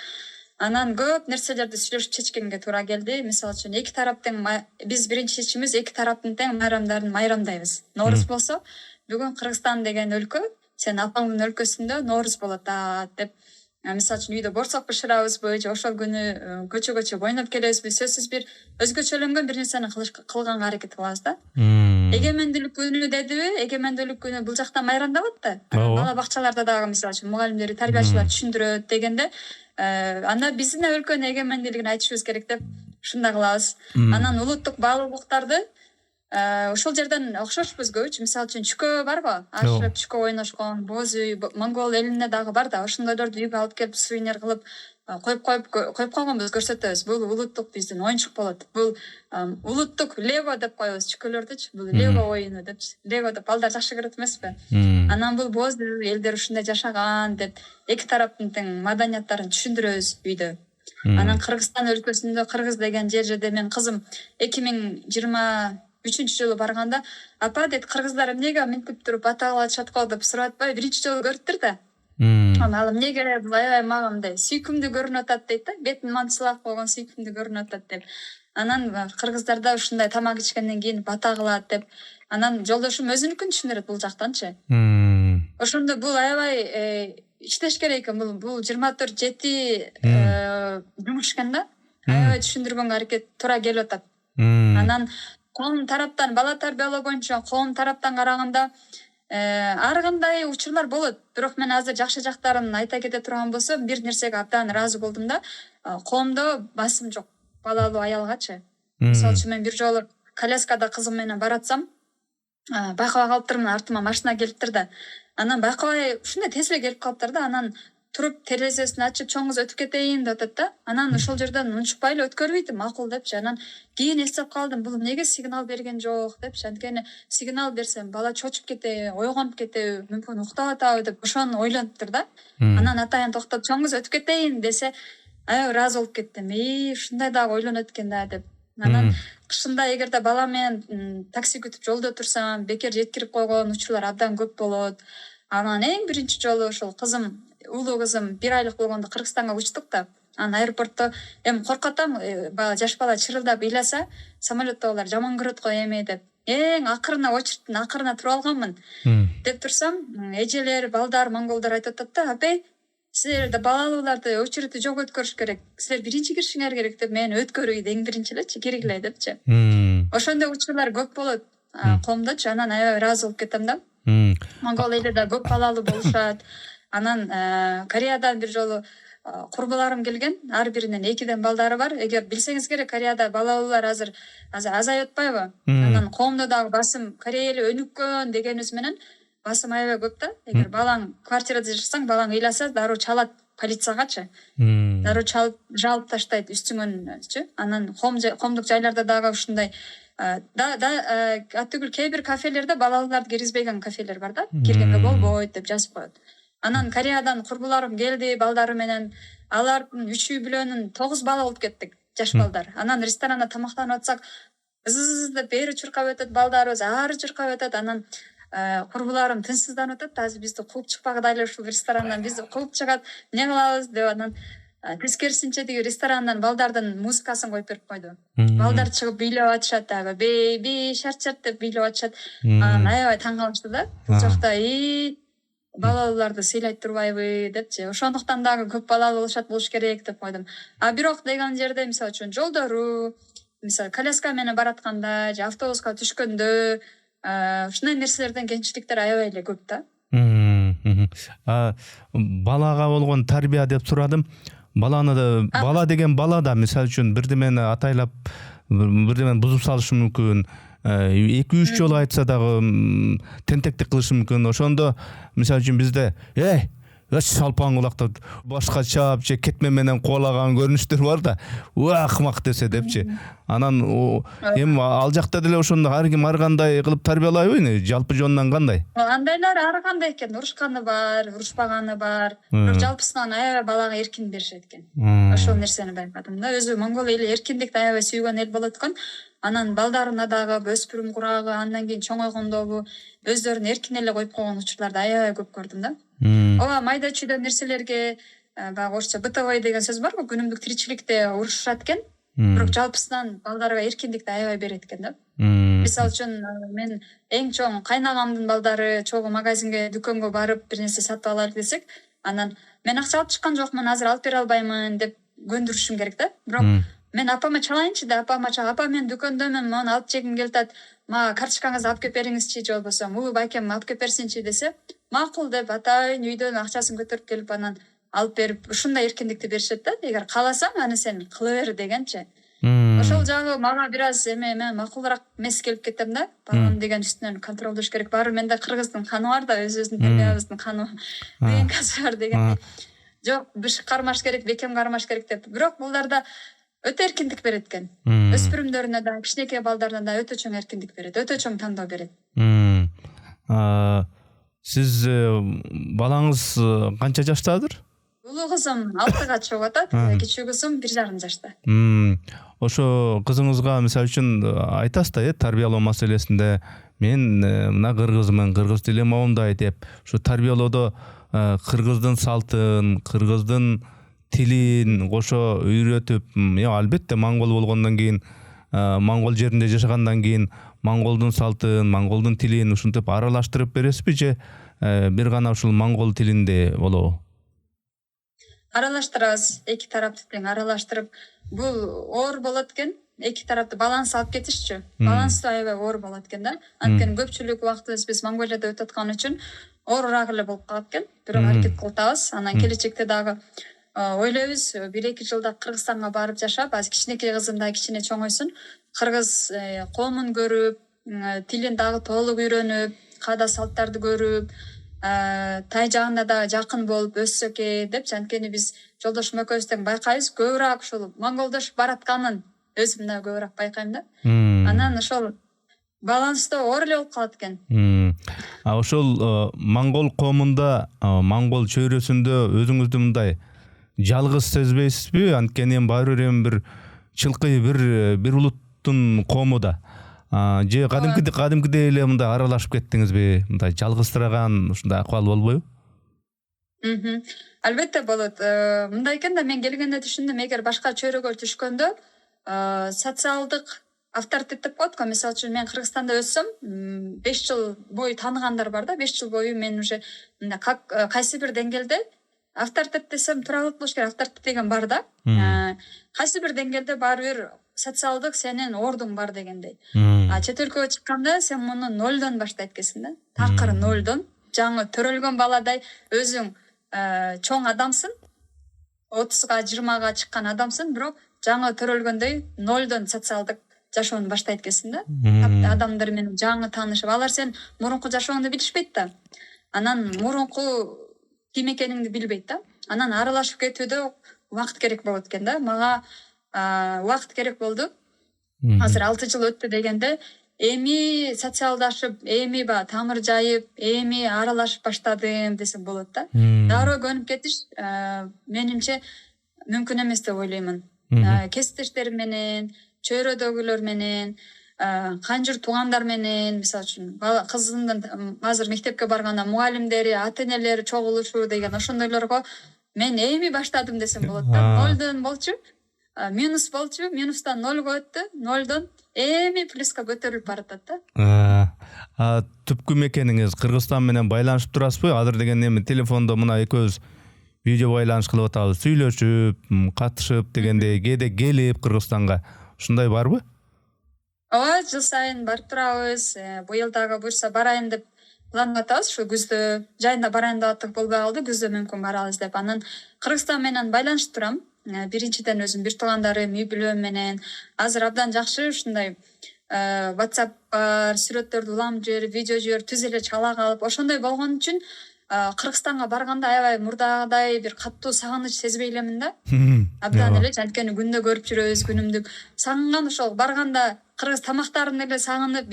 Анан көп нерселерди сүйлөшүп чечкенге туура келди. Мисалы үчүн 2 тараптын биз биринчи ишибиз 2 тараптын тең майрамдарын майрамдайбыз. Норуз болсо, бүгүн Кыргызстан деген өлкө, сен апаңдын өлкөсүндө Норуз болот деп. Мисалы үчүн үйдө борсок бышырабызбы, же ошол күнү көчө ойноп келебизби, сөзсүз бир өзгөчөлөнгөн бир нерсени кылганга аракет кылабыз да. Эгемендүүлүк күнү дедиби, эгемендүүлүк күнү бул жакта майрамдалат да. Бала бакчаларда дагы мисалы үчүн мугалимдер, тарбиячылар түшүндүрөт дегенде, анда биздин өлкөнүн эгемендүүлүгүн айтышыбыз керек деп ушундай кылабыз. Анан улуттук баалуулуктарды ошол жерден окшошпуз көбүчү. Мисалы үчүн чүкө барбы? Ашып чүкө ойношкон, боз үй, монгол элинде дагы бар да. Ошондойлорду үйгө алып келип сувенир кылып коюп койгонбуз, көрсөтөбүз. Бул улуттук биздин оюнчук болот. Бул улуттук лего деп коебуз чүкөлөрдүчү. Бул лего оюну депчи. Лего деп балдар жакшы көрөт эмеспи? Анан бул боз үй, элдер ушундай жашаган деп 2 тараптын тең маданияттарын түшүндүрөбүз үйдө. Анан Кыргызстан өлкөсүндө кыргыз деген жерде мен кызым 2023-жылы барганда, апа дейт, кыргыздар эмнеге минтип туруп бата кылып атышат го деп сурап атпайбы? Биринчи жолу көрүптүр да. Ал эмнеге аябай мага мындай сүйкүмдүү көрүнүп атат дейт да. Бетин мантсылап койгон сүйкүмдүү көрүнүп атат деп. Анан кыргыздарда ушундай тамак ичкенден кийин бата кылат деп. Анан жолдошум өзүнүкүн түшүндүрөт бул жактанчы. Ошондо бул аябай иштеш керек экен. Бул 24/7 жумуш экен да. Аябай түшүндүргөнгө аракет туура келип атат. Анан коом тараптан бала тарбиялоо боюнча коом тараптан караганда ар кандай учурлар болот. Бирок мен азыр жакшы жактарын айта кете турган болсом, бир нерсеге абдан ыраазы болдум да. Коомдо басым жок балалуу аялгачы. Мисалы үчүн мен бир жолу коляскада кызым менен баратсам, байкабай калыптырмын, артыма машина келиптир да. Анан байкабай ушундай тез эле келип калыптыр да. Анан туруп терезесин ачып чоң кыз өтүп кетейин деп атат да. Анан ошол жерден унчукпай эле өткөрбөйт макул депчи. Анан кийин эстеп калдым, бул эмнеге сигнал берген жок депчи. Анткени сигнал берсем бала чочуп кетеби, ойгонуп кетеби, мүмкүн уктап атабы деп ошону ойлонуптур да. Анан атайын токтоп чоң кыз өтүп кетейин десе, аябай ыраазы болуп кеттим. Ушундай дагы ойлонот экен да деп. Анан кышында эгерде бала менен такси күтүп жолдо турсам, бекер жеткирип койгон учурлар абдан көп болот. Анан эң биринчи жолу ошол кызым, улуу кызым 1 айлык болгондо Кыргызстанга учтук да. Анан аэропортто эми коркотам, жаш бала чырылдап ыйласа, самолеттогулар жаман көрөт го эми деп. Эң акырына очередтин акырына туруп алганмын. Деп турсам, эжелер, балдар, монголдор айтып атат да, апай, силерде балалууларды очередти жок өткөрүш керек. Силер биринчи киришиңер керек деп мен өткөрүүгө эң биринчи элечи киргиле депчи. Ошондой учурлар көп болот коомдочу. Анан аябай ыраазы болуп кетем да. Монгол элиде көп балалуу болушат. Анан Кореядан бир жолу курбуларым келген, ар биринин 2ден балдары бар. Эгер билсеңиз керек, Кореяда балалуулар азыр азайып атпайбы? Анан коомдо дагы басым Корея эли өнүккөн дегенибиз менен басым аябай көп да. Эгер балаң квартирада жашасаң, балаң ыйласа, дароо чалат полициягачы. Дароо жалып таштайт үстүңөнчү. Анан коомдук жайларда дагы ушундай түгүл кээ бир кафелерде балалууларды киргизбеген кафелер бар да. Киргенге болбойт деп жазып коет. Анан Кореядан курбуларым келди, балдары менен. Алардын 3 үй бүлөнүн 9 бала болуп кеттик, жаш балдар. Анан ресторанда тамактанып атсак, деп бери чуркап өтөт, балдарыбыз ары чуркап өтөт. Анан курбуларым тынчсызданып атат, азыр бизди кууп чыкпагыда эле ушул ресторандан бизди кууп чыгат, эмне кылабыз деп. Анан тескерисинче тиги ресторандан балдардын музыкасын коюп берип койду. Балдар чыгып бийлеп атышат дагы, бейби шарчат деп бийлеп атышат. Анан аябай таң калышты да. Бул жакта балалууларды сыйлайт турбайбы депчи. Ошондуктан дагы көп балалуу болуш керек деп койдум. Бирок деген жерде мисалы үчүн жолдору, мисалы коляска менен баратканда же автобуска түшкөндө ушундай нерселерден кемчиликтер аябай эле көп да. Балага болгон тарбия деп сурадым. Бала деген бала да мисалы үчүн бирдемени атайлап, бирдемени бузуп салышы мүмкүн. 2-3 жолу айтса дагы тентектик кылышы мүмкүн. Ошондо мисалы үчүн бизде салпаң кулактап башкача же кетме менен кубалаган көрүнүштөр бар да. Акмак десе депчи. Анан эми ал жакта деле ошондо ар ким ар кандай кылып тарбиялайбы? Жалпы жонунан кандай? Андайлар ар кандай экен, урушканы бар, урушпаганы бар. Бирок жалпысынан аябай балага эркин беришет экен. Ошол нерсени байкадым да. Өзү монгол эли эркиндикти аябай сүйгөн эл болот экен. Анан балдарына дагы өспүрүм курагы, андан кийин чоңойгондогу өздөрүн эркин эле коюп койгон учурларды аябай көп көрдүм да. Ооба, майда чүйдө нерселерге баягы орусча бытовой деген сөз бар го, күнүмдүк тиричиликте урушушат экен. Бирок жалпысынан балдарга эркиндикти аябай берет экен да. Мисалы үчүн мен эң чоң кайнагамдын балдары чогуу магазинге, дүкөнгө барып бир нерсе сатып алайлы десек, анан мен акча алып чыккан жокмун, азыр алып бере албаймын деп көндүрүшүм керек да. Бирок мен апама чалайынчы да, апа мен дүкөндөмүн, муну алып жегим келип атат, мага карточкаңызды алып келип бериңизчи, же болбосо улуу байкем алып келип берсинчи десе, макул деп атайын үйдөн акчасын көтөрүп келип анан алып берип, ушундай эркиндикти беришет да. Эгер кааласаң, аны сен кыла бер дегенчи. Ошол жагы мага бир аз мен макулураак эмес келип кетем да. Балам деген үстүнөн контролдош керек. Баары менде кыргыздын каны бар да, өзүбүздүн тербиябыздын каны деген касы бар деген. Жок, бишик кармаш керек, бекем кармаш керек деп. Бирок буларда өтө эркиндик берет экен. Өспүрүмдөрүнө да, кичинекей балдарына да өтө чоң эркиндик берет, өтө чоң тандоо берет. Сиз балаңыз канча жаштадыр? Улуу кызым 6га чыгып атат, кичүү кызым 1,5 жашта. Ошо кызыңызга мисалы үчүн айтасыз да, тарбиялоо маселесинде мен мына кыргызмын, кыргыз тили моундай деп, ушу тарбиялоодо кыргыздын салтын, кыргыздын тилин кошо үйрөтүп, албетте монгол болгондон кийин, монгол жеринде жашагандан кийин монголдун салтын, монголдун тилин ушинтип аралаштырып бересизби же бир гана ушул монгол тилинде болобу? Аралаштырабыз, эки тарапты тең аралаштырып. Бул оор болот экен, эки тарапты баланс алып кетишчү. Баланс аябай оор болот экен да. Анткени көпчүлүк убактыбыз биз Монголияда өтүп аткан үчүн оорураак эле болуп калат экен. Бирок аракет кылып атабыз. Анан келечекте дагы ойлойбуз, 1-2 жылда Кыргызстанга барып жашап, азыр кичинекей кызым да кичине чоңойсун, кыргыз коомун көрүп, тилин дагы толук үйрөнүп, каада салттарды көрүп, тай жагында да жакын болуп өссө экен депчи. Анткени биз жолдошум экөөбүз байкайбыз, көбүрөөк ушул монголдош баратканын өзүм да көбүрөөк байкайм да. Анан ошол баланстоо оор эле болуп калат экен. Ошол монгол коомунда, монгол чөйрөсүндө өзүңүздү мындай жалгыз сезбейсизби? Анткени баары бир чылкый бир улуттун коому да. Же кадимкидей эле мындай аралашып кеттиңизби? Мындай жалгызсыраган ушундай акыбал болбойбу? Албетте болот. Мындай экен да, мен келгенде түшүндүм, эгер башка чөйрөгө түшкөндө социалдык авторитет деп коет го. Мисалы үчүн мен Кыргызстанда өссөм, 5 жыл бою тааныгандар бар да, 5 жыл бою мен уже кайсы бир деңгээлде авторитет десем туура болуш керек, авторитет деген бар да. Кайсы бир деңгээлде баары бир социалдык сенин ордуң бар дегендей. Чет өлкөгө чыкканда сен муну нолдон баштайт экенсиң да. Такыр нолдон. Жаңы төрөлгөн баладай өзүң чоң адамсың. 30га 20га чыккан адамсың, бирок жаңы төрөлгөндөй нолдон социалдык жашоону баштайт экенсиң да. Адамдар менен жаңы таанышып, алар сен мурунку жашооңду билишпейт да. Анан мурунку ким экениңди билбейт да. Анан аралашып кетүүдө убакыт керек болот экен да. Мага убакыт керек болду. Азыр 6 жыл өттү дегенде, эми социалдашып, эми тамыр жайып, эми аралашып баштадым десем болот да. Дароо көнүп кетиш менимче мүмкүн эмес деп ойлоймун. Кесиптештерим менен, чөйрөдөгүлөр менен, канжыр туугандар менен, мисалы үчүн кызымдын азыр мектепке барганда мугалимдери, ата-энелери чогулушуу деген ошондойлорго мен эми баштадым десем болот да. Нолдон болчу, минус болчу, минустан нолго өттү, нолдон эми плюска көтөрүлүп баратат да. Түпкү мекениңиз Кыргызстан менен байланышып турасызбы? Азыр деген эми телефондо мына экөөбүз видео байланыш кылып атабыз, сүйлөшүп, катышып дегендей, кээде келип Кыргызстанга. Ушундай барбы? Ооба, жыл сайын барып турабыз. Быйыл дагы буюрса барайын деп планга атабыз. Ушу күздө, жайында барайын деп аттык болбой калды, күздө мүмкүн барабыз деп. Анан Кыргызстан менен байланышып турам. Биринчиден өзүм бир туугандарым, үй бүлөм менен азыр абдан жакшы ушундай WhatsApp бар, сүрөттөрдү улам жиберип, видео жиберип, түз эле чала калып, ошондой болгон үчүн Кыргызстанга барганда аябай мурдагыдай бир каттуу сагыныч сезбей элемин да. Абдан эле, анткени күндө көрүп жүрөбүз, күнүмдүк сагынган, ошол барганда кыргыз тамактарын эле сагынып,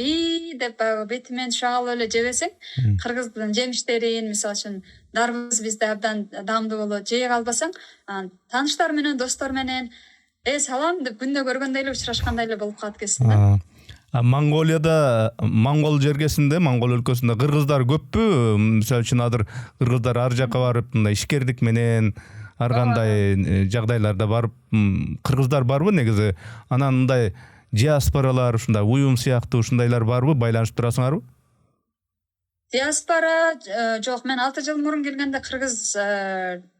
деп бетимен түшө калып эле жебесең, кыргыздын жемиштерин, мисалы үчүн дарбыз бизде абдан даамдуу болот, жей калбасаң, тааныштар менен, достор менен салам деп күндө көргөндөй эле учурашкандай эле болуп калат экенсиң да. Монголияда, монгол жергесинде, монгол өлкөсүндө кыргыздар көппү? Мисалы үчүн азыр кыргыздар ар жака барып, мындай ишкердик менен ар кандай жагдайларда барып, кыргыздар барбы негизи? Анан мындай диаспоралар, ушундай уюм сыяктуу ушундайлар барбы? Байланышып турасыңарбы? Диаспора жок, мен 6 жыл мурун келгенде кыргыз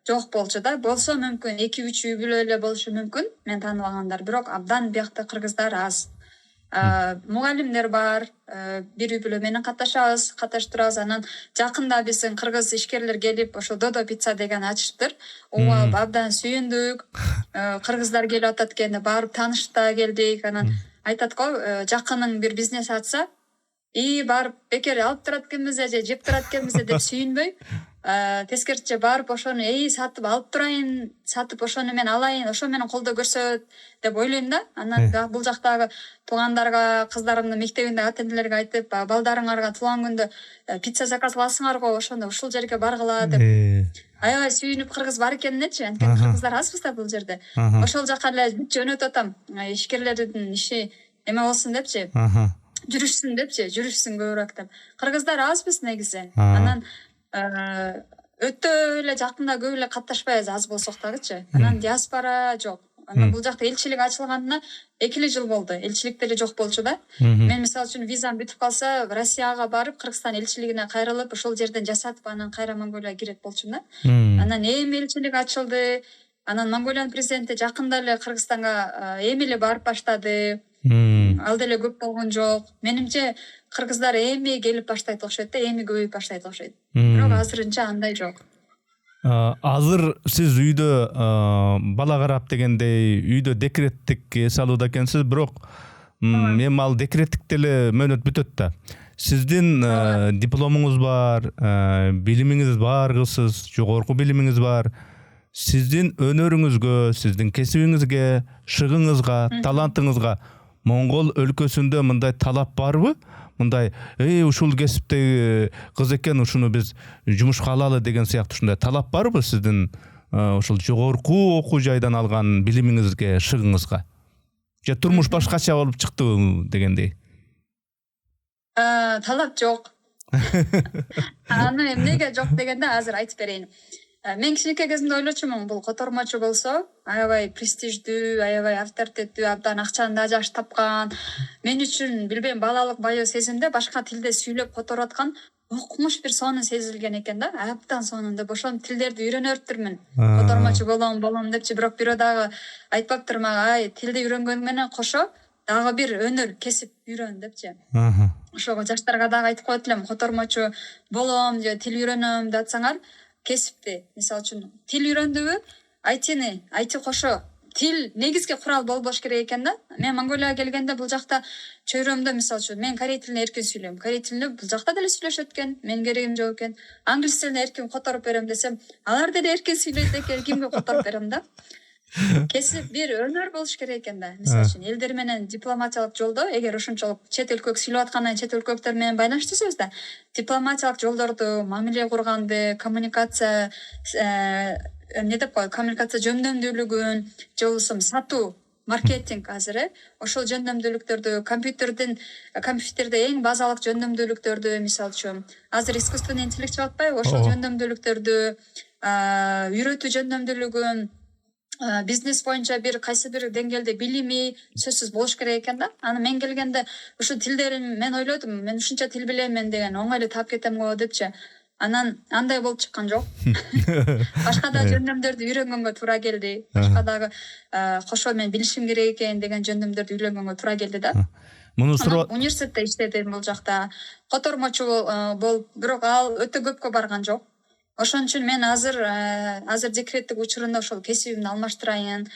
жок болчу да. Болсо мүмкүн 2-3 үй бүлө эле болушу мүмкүн, мен тааныбагандар, бирок абдан биякта кыргыздар аз. Мугалимдер бар, бир үй бүлө менен катнашып турабыз. Анан жакында биздин кыргыз ишкерлер келип, ошо Додо пицца деген ачыштыр. Ооба, абдан сүйүндүк. Кыргыздар келип атат экен, барып таанышып да келдик. Анан айтат го, жакының бир бизнес ачса, барып бекер алып турат экенбиз же жеп турат экенбиз деп сүйүнбөй, тескерисинче барып ошону сатып алып турайын, сатып ошону мен алайын, ошо менен колдоо көрсөт деп ойлойм да. Анан бул жактагы туугандарга, кыздарымдын мектебиндеги ата-энелерге айтып, балдарыңарга туулган күндө пицца заказ кыласыңар го, ошондо ушул жерге баргыла деп аябай сүйүнүп кыргыз бар экенине, анткени кыргыздар азбыз да бул жерде. Ошол жака эле жөнөтүп атам, ишкерлердин иши эме болсун депчи, жүрүшсүн көбүрөөк деп. Кыргыздар азбыз негизи. Анан өтө эле жакында көп эле катташпайбыз, аз болсок дагычы. Анан диаспора жок. Анан бул жакта элчилик ачылганына 2 жыл болду. Элчилик деле жок болчу да. Мен мисалы үчүн визам бүтүп калса, Россияга барып, Кыргызстан элчилигине кайрылып, ошол жерден жасатып, анан кайра Монголияга кирет болчумун да. Анан эми элчилик ачылды. Анан Монголиянын президенти жакында эле Кыргызстанга эми эле барып баштады. Ал деле көп болгон жок. Менимче кыргыздар эми келип баштайт окшойт да, эми көбөйүп баштайт окшойт. Бирок азырынча андай жок. Азыр сиз үйдө бала карап дегендей, үйдө декреттик эс алууда экенсиз, бирок эми ал декреттик деле мөөнөт бүтөт да. Сиздин дипломуңуз бар, билимиңиз баргысыз, жогорку билимиңиз бар. Сиздин өнөрүңүзгө, сиздин кесибиңизге, шыгыңызга, талантыңызга Моңгол өлкөсүндө мындай талап барбы? Мындай, ушул кесиптеги кыз экен, ушуну биз жумушка алалы деген сыяктуу ушундай талап барбы сиздин ушул жогорку окуу жайдан алган билимиңизге, шыгыңызга? Же турмуш башкача болуп чыктыбы дегендей? Талап жок. Аны эмнеге жок дегенде азыр айтып берейин. Мен кичинекей кезимде ойлочумун, бул котормочу болсо, аябай престиждүү, аябай авторитеттүү, абдан акчаны да жакшы тапкан. Мен үчүн билбейм, балалык баю сезимде башка тилде сүйлөп которуп аткан окумуш бир сонун сезилген экен да. Абдан сонун деп ошол тилдерди үйрөнөртүрмүн. Котормочу болом депчи, бирок бирөө дагы айтпаптыр мага, ай, тилди үйрөнгөн менен кошо дагы бир өнөр, кесип үйрөн депчи. Ошого жаштарга дагы айтып коет элем, котормочу болом же тил үйрөнөм деп атсаңар, кесипти, мисалы үчүн тил үйрөндүбү, айти кошо тил негизги курал болбош керек экен да. Мен Монголияга келгенде бул жакта чөйрөмдө, мисалы үчүн, мен корей тилин эркин сүйлөйм. Корей тилин бул жакта деле сүйлөшөт экен, мен керегим жок экен. Англис тилин эркин которуп берем десем, алар деле эркин сүйлөйт экен, кимге которуп берем да? Кесип бир өнөр болуш керек экен да. Мисалы үчүн, элдер менен дипломатиялык жолдо, эгер ошончолук чет өлкөгө сүйлөп аткандан чет өлкөлүктөр менен байланыш түзөбүз да, дипломатиялык жолдорду, мамиле курганды, коммуникация эмне деп коет, коммуникация жөндөмдүүлүгүн, же болбосо сатуу, маркетинг азыр, ошол жөндөмдүүлүктөрдү, компьютерде эң базалык жөндөмдүүлүктөрдү, мисалы үчүн, азыр искусственный интеллект чыгып атпайбы, ошол жөндөмдүүлүктөрдү, үйрөтүү жөндөмдүүлүгүн, бизнес боюнча бир кайсы бир деңгээлде билими сөзсүз болуш керек экен да. Аны мен келгенде ушул тилдерин мен ойлодум, мен ушунча тил билемин деген оңой эле таап кетем го депчи. Анан андай болуп чыккан жок. Башка да жөндөмдөрдү үйрөнгөнгө туура келди. Башка дагы кошо мен билишим керек экен деген жөндөмдөрдү үйлөнгөнгө туура келди да. Муну сурап университетте иштедим бул жакта. Котормочу болуп, бирок ал өтө көпкө барган жок. Ошон үчүн мен азыр декреттик учурунда ошол кесибимди алмаштырайын.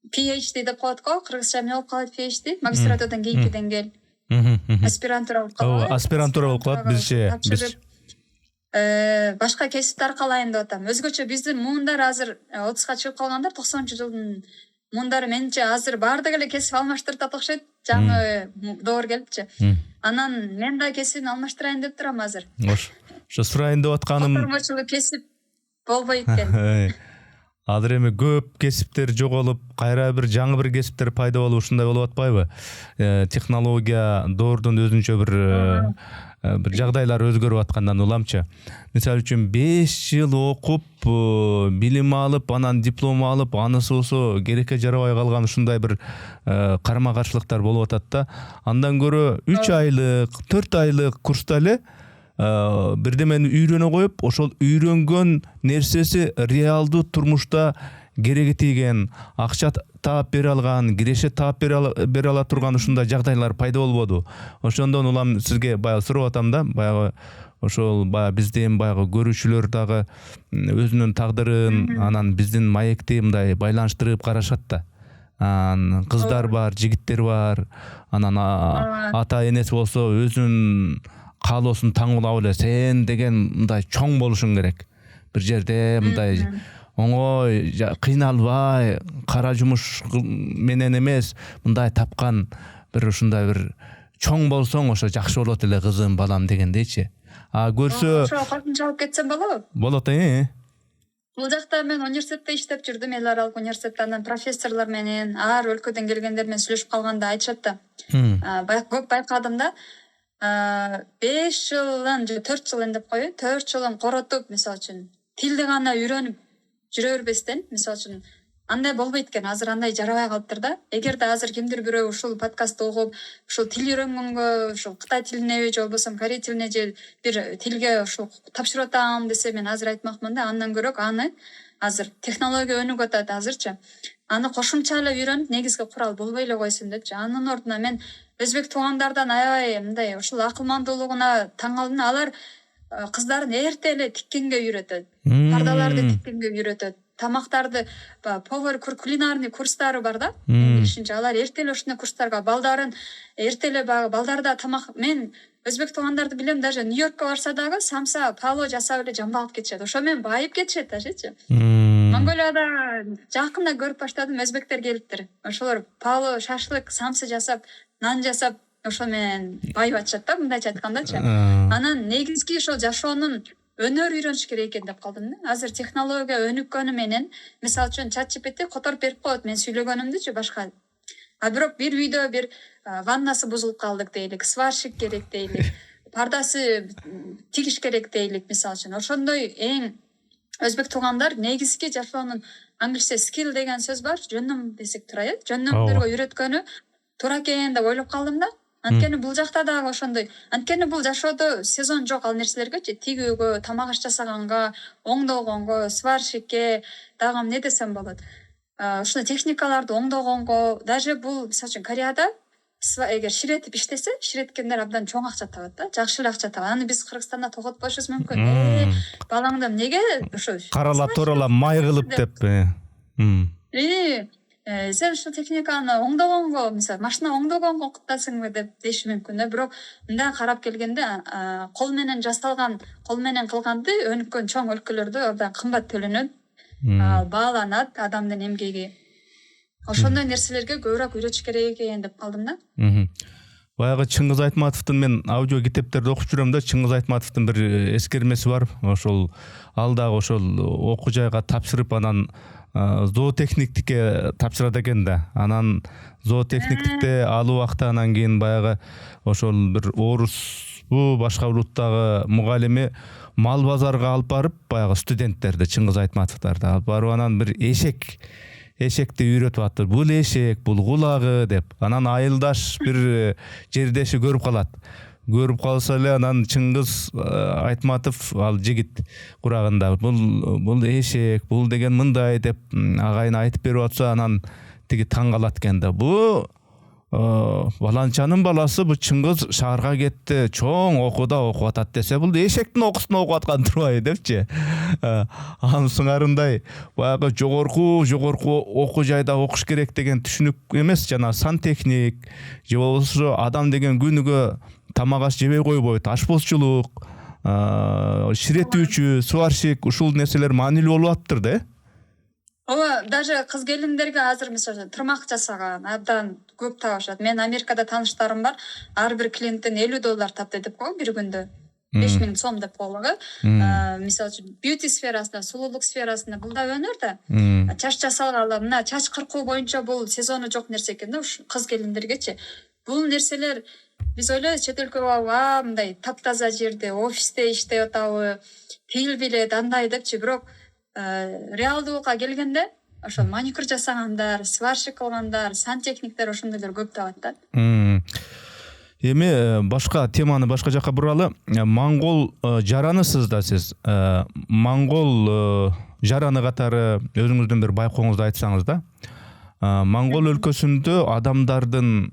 PhD деп коет го, кыргызча эмне болуп калат PhD? Магистратурадан кийинки деңгээл. Аспирантура болуп калат. Аспирантура болуп калат бизче. Башка кесипти аркалайын деп атам. Өзгөчө биздин муундар азыр 30га чыгып калгандар, 90-жылдын мундары менче азыр баардык эле кесип алмаштырып окшойт. Жаңы доор келипчи. Анан мен да кесибимди алмаштырайын деп турам азыр. Ошо сурайын деп атканым, котормочулук кесип болбойт экен. Азыр эми көп кесиптер жоголуп, кайра бир жаңы бир кесиптер пайда болуп ушундай болуп атпайбы? Технология доордун өзүнчө бир жагдайлар өзгөрүп аткандан уламчы. Мисалы үчүн 5 жыл окуп, билим алып, анан диплом алып, анысы болсо керекке жарабай калган ушундай бир карама каршылыктар болуп атат да. Андан көрө 3 айлык, 4 айлык курста эле бирдемени үйрөнө коюп, ошол үйрөнгөн нерсеси реалдуу турмушта кереги тийген, акча таап бере алган, киреше таап бере ала турган ушундай жагдайлар пайда болбоду. Ошондон улам сизге баягы сурап атам да, баягы ошол биздин баягы көрүүчүлөр дагы өзүнүн тагдырын, анан биздин маекти мындай байланыштырып карашат да. Кыздар бар, жигиттер бар, анан ата энеси болсо өзүнүн каалоосун таңуулап эле, сен деген мындай чоң болушуң керек. Бир жерде мындай оңой, кыйналбай, кара жумуш менен эмес, мындай тапкан бир ушундай бир чоң болсоң, ошо жакшы болот эле кызым, балам дегендейчи. Көрсө ошо кошумча алып кетсем болобу? Болот, Бул жакта мен университетте иштеп жүрдүм, эл аралык университетте. Анан профессорлор менен, ар өлкөдөн келгендер менен сүйлөшүп калганда айтышат да. Көп байкадым да. 5 жылын же 4 жылын деп коеюн, 4 жылын коротуп, мисалы үчүн, тилди гана үйрөнүп жүрө бербестен, мисалы үчүн, андай болбойт экен. Азыр андай жарабай калыптыр да. Эгерде азыр кимдир бирөө ушул подкастты угуп, ушул тил үйрөнгөнгө, ушул кытай тилине же болбосо корей тилине же бир тилге ушул тапшырып атам десе, мен азыр айтмакмын да, андан көрөк аны азыр технология өнүгүп атат азырчы. Аны кошумча эле үйрөнүп, негизги курал болбой эле койсун депчи. Анын ордуна мен өзбек туугандардан аябай мындай ушул акылмандуулугуна таң калдым. Алар кыздарын эрте эле тиккенге үйрөтөт. Пардаларды тиккенге үйрөтөт. тамактарды повар кулинарный курстары бар да. Ишинче алар эртеле ушундай курстарга балдарын эртеле балдарда тамак мен өзбек туугандарды билем, даже Нью-Йоркко барса дагы самса пало жасап эле жамбы алып кетишет. Ошо менен байып кетишет дажечи. Монголияда жакында көрүп баштадым, өзбектер келиптир. Ошолор пало, шашлык, самсы жасап, нан жасап, ошо менен байып атышат да, мындайча айткандачы. Анан негизги ошол жашоонун өнөр үйрөнүш керек экен деп калдым да. Азыр технология өнүккөнү менен, мисалы үчүн ChatGPT которуп берип коет мен сүйлөгөнүмдүчү башка. А бирок бир үйдө бир ваннасы бузулуп калдык дейлик, сварщик керек дейлик, пардасы тигиш керек дейлик мисалы үчүн. Ошондой эң өзбек туугандар негизги жашоонун англисче skill деген сөз бар, жөнөм десек туура, жөнөмдөргө үйрөткөнү туура экен деп ойлоп калдым да. Анткени бул жакта дагы ошондой. Анткени бул жашоодо сезон жок ал нерселергечи, тигүүгө, тамак аш жасаганга, оңдогонго, сварщикке, дагы эмне десем болот. Ушундай техникаларды оңдогонго, даже бул мисалы үчүн Кореяда эгер ширетип иштесе, ширеткендер абдан чоң акча табат да, жакшы эле акча табат. Аны биз Кыргызстанда тоготпошубуз мүмкүн. Балаңды эмнеге ошо каралап туралап май кылып деп. Сен ушул техниканы оңдогонго, мисалы машина оңдогонго окутасыңбы деп деши мүмкүн да. Бирок мындай карап келгенде кол менен жасалган, кол менен кылганды өнүккөн чоң өлкөлөрдө абдан кымбат төлөнөт, бааланат адамдын эмгеги. Ошондой нерселерге көбүрөөк үйрөтүш керек экен деп калдым да. Баягы Чыңгыз Айтматовдун мен аудио китептерди окуп жүрөм да, Чыңгыз Айтматовдун бир эскермеси бар. Ошол ал дагы ошол окуу жайга тапшырып, анан зоотехниктикке тапшырат экен да. Анан зоотехниктикте алуу убакта анан кийин баягы ошол бир орусбу башка улуттагы мугалими мал базарга алып барып, баягы студенттерди, Чыңгыз Айтматовдарды алып барып, анан бир эшекти үйрөтүп атты. Бул эшек, бул кулагы деп. Анан айылдаш бир жердеши көрүп калат. Көрүп калса эле анан Чыңгыз Айтматов ал жигит курагында бул эшек, бул деген мындай деп агайын айтып берип атса, анан тиги таң калат экен да. Бу баланчанын баласы, бу Чыңгыз шаарга кетти, чоң окууда окуп атат десе, бул эшектин окуусун окуп аткан турбайбы депчи. Анын сыңарындай баягы жогорку окуу жайда окуш керек деген түшүнүк эмес, жана сантехник же болбосо адам деген күнүгө тамак аш жебей койбойт, ашпозчулук, ширетүүчү, сварщик, ушул нерселер маанилүү болуп атыптыр да. Ооба, даже кыз келиндерге азыр мисалы тырмак жасаган абдан көп табышат. Мен Америкада тааныштарым бар, ар бир клиенттен $50 тапты деп кой бир күндө. 5000 сом деп койгу. Мисалы үчүн бьюти сферасында, сулуулук сферасында бул да өнөр да. Чач жасалгалы, мына чач кыркуу боюнча бул сезону жок нерсе экен да, ушу кыз келиндергечи. Бул нерселер биз ойлойбуз чет өлкөгө барып, мындай таптаза жерде, офисте иштеп атабы, тил билет, андай депчи, бирок реалдуулукка келгенде ошол маникюр жасагандар, сварщик кылгандар, сантехниктер ошондойлор көп табат да. Эми башка теманы башка жакка буралы. Монгол жаранысыз да сиз. Монгол жараны катары өзүңүздүн бир байкооңузду айтсаңыз да. Монгол өлкөсүндө адамдардын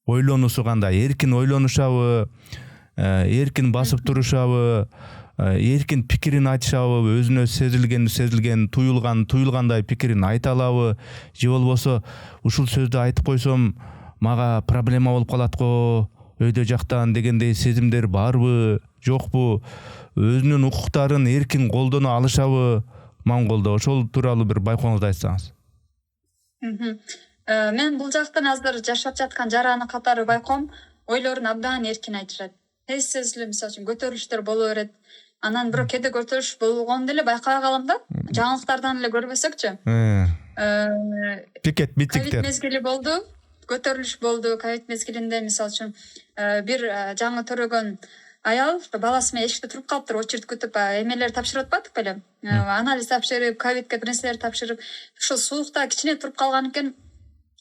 ойлонуусу кандай? Эркин ойлонушабы, эркин басып турушабы, эркин пикирин айтышабы, өзүнө сезилген, туюлгандай пикирин айта алабы, же болбосо ушул сөздү айтып койсом мага проблема болуп калат го, өйдө жактан дегендей сезимдер барбы, жокпу? Өзүнүн укуктарын эркин колдоно алышабы монголдо? Ошол тууралуу бир байкооңузду айтсаңыз. Мен бул жактан азыр жашап жаткан жараны катары байкоом, ойлорун абдан эркин айтышат. Тез эле мисалы үчүн көтөрүлүштөр боло берет. Анан бирок кээде көтөрүлүш болгондо эле байкай калам да, жаңылыктардан эле көрбөсөкчү. Пикет митингдер. Ковид мезгили болду, көтөрүлүш болду. Ковид мезгилинде мисалы үчүн бир жаңы төрөгөн аял баласы менен эшикте туруп калыптыр, очередь күтүп, эмелер тапшырып атпадык беле? Анализ тапшырып, ковидке бир нерселер тапшырып, ошол суукта кичине туруп калган экен.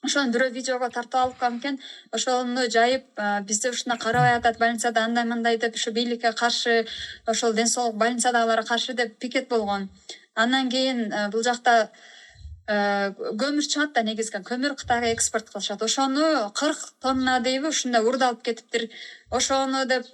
Ошону бирөө видеого тартып алган экен. Ошону жайып, бизде ушуна карабай атат, больницада андай-мындай деп, ошо бийликке каршы, ошол ден соолук больницадагыларга каршы деп пикет болгон. Андан кийин бул жакта көмүр чыгат да, негизги көмүр Кытайга экспорт кылышат. Ошону 40 тонна дейби ушундай урда алып кетиптир. Ошону деп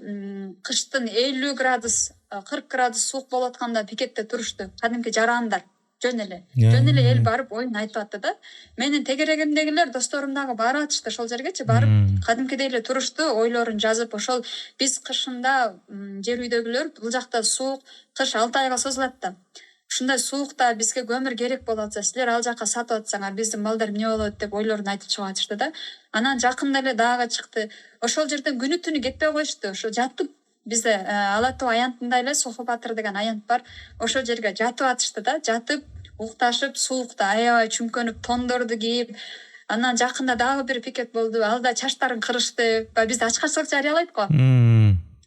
кыштын 50 градус, 40 градус суук болуп атканда пикетте турушту. Кадимки жарандар. жөн эле эл барып оюн айтып атты да. Менин тегерегимдегилер, досторум дагы бара атышты ошол жергечи, барып кадимкидей эле турушту, ойлорун жазып, ошол биз кышында жер үйдөгүлөр бул жакта суук, кыш 6 айга созулат да. Ушундай суукта бизге көмүр керек болуп атса, силер ал жака сатып атсаңар, биздин балдар эмне болот деп ойлорун айтып чыгып атышты да. Анан жакында эле дагы чыкты. Ошол жерден күнү түнү кетпей коюшту. Ошо жатып бизде Ала тоо аянтында эле Сохо Батыр деген аянт бар. Ошол жерге жатып атышты да. Жатып, укташып, суукта аябай чүмкөнүп, тондорду кийип, анан жакында дагы бир пикет болду. Ал да чачтарын кырышты. Бизде ачкачтык жарыялайт го.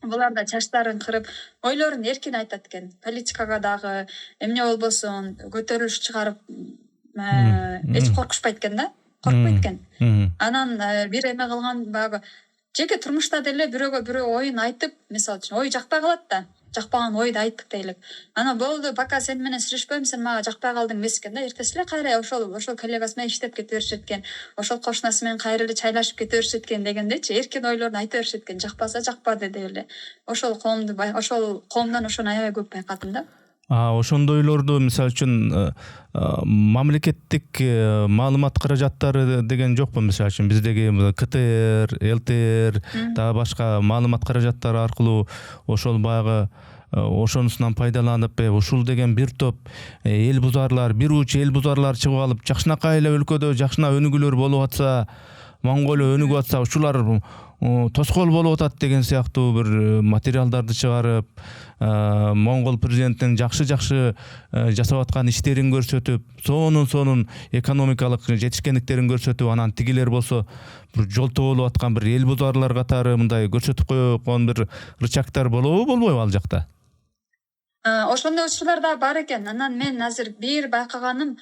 Булар да чачтарын кырып, ойлорун эркин айтат экен. Политикага дагы эмне болбосун көтөрүлүш чыгарып, эч коркушпайт экен да. Коркпойт экен. Анан бир эме кылган баягы жеке турмушта деле бирөө оюн айтып, мисалы үчүн ой жакпай калат да. Жакпаган ойду айттык дейлик. Анан болду, пока сен менен сүйлөшпөйм, сен мага жакпай калдың эмес экен да. Эртеси эле кайра ошол коллегасы менен иштеп кете беришет экен. Ошол кошунасы менен кайра эле чайлашып кете беришет экен дегендечи, эркин ойлорун айта беришет экен. Жакпаса жакпады деп эле. Ошол коомдон ошону аябай көп байкадым да. Ошондойлорду мисалы үчүн мамлекеттик маалымат каражаттары деген жокпу? Мисалы үчүн биздеги КТР, ЛТР, дагы башка маалымат каражаттары аркылуу ошол баягы ошонусунан пайдаланып, ушул деген бир топ эл бузарлар, бир уч эл бузарлар чыгып алып, жакшынакай эле өлкөдө жакшына өнүгүүлөр болуп атса, Монголия өнүгүп атса, ушулар тоскоол болуп атат деген сыяктуу бир материалдарды чыгарып, Монгол президентинин жакшы жасап аткан иштерин көрсөтүп, сонун экономикалык жетишкендиктерин көрсөтүп, анан тигилер болсо бир жолтоо болуп аткан бир эл бузарлар катары мындай көрсөтүп койгон бир рычагтар болбойбу ал жакта? Ошондой учурлар да бар экен. Анан мен азыр бир байкаганым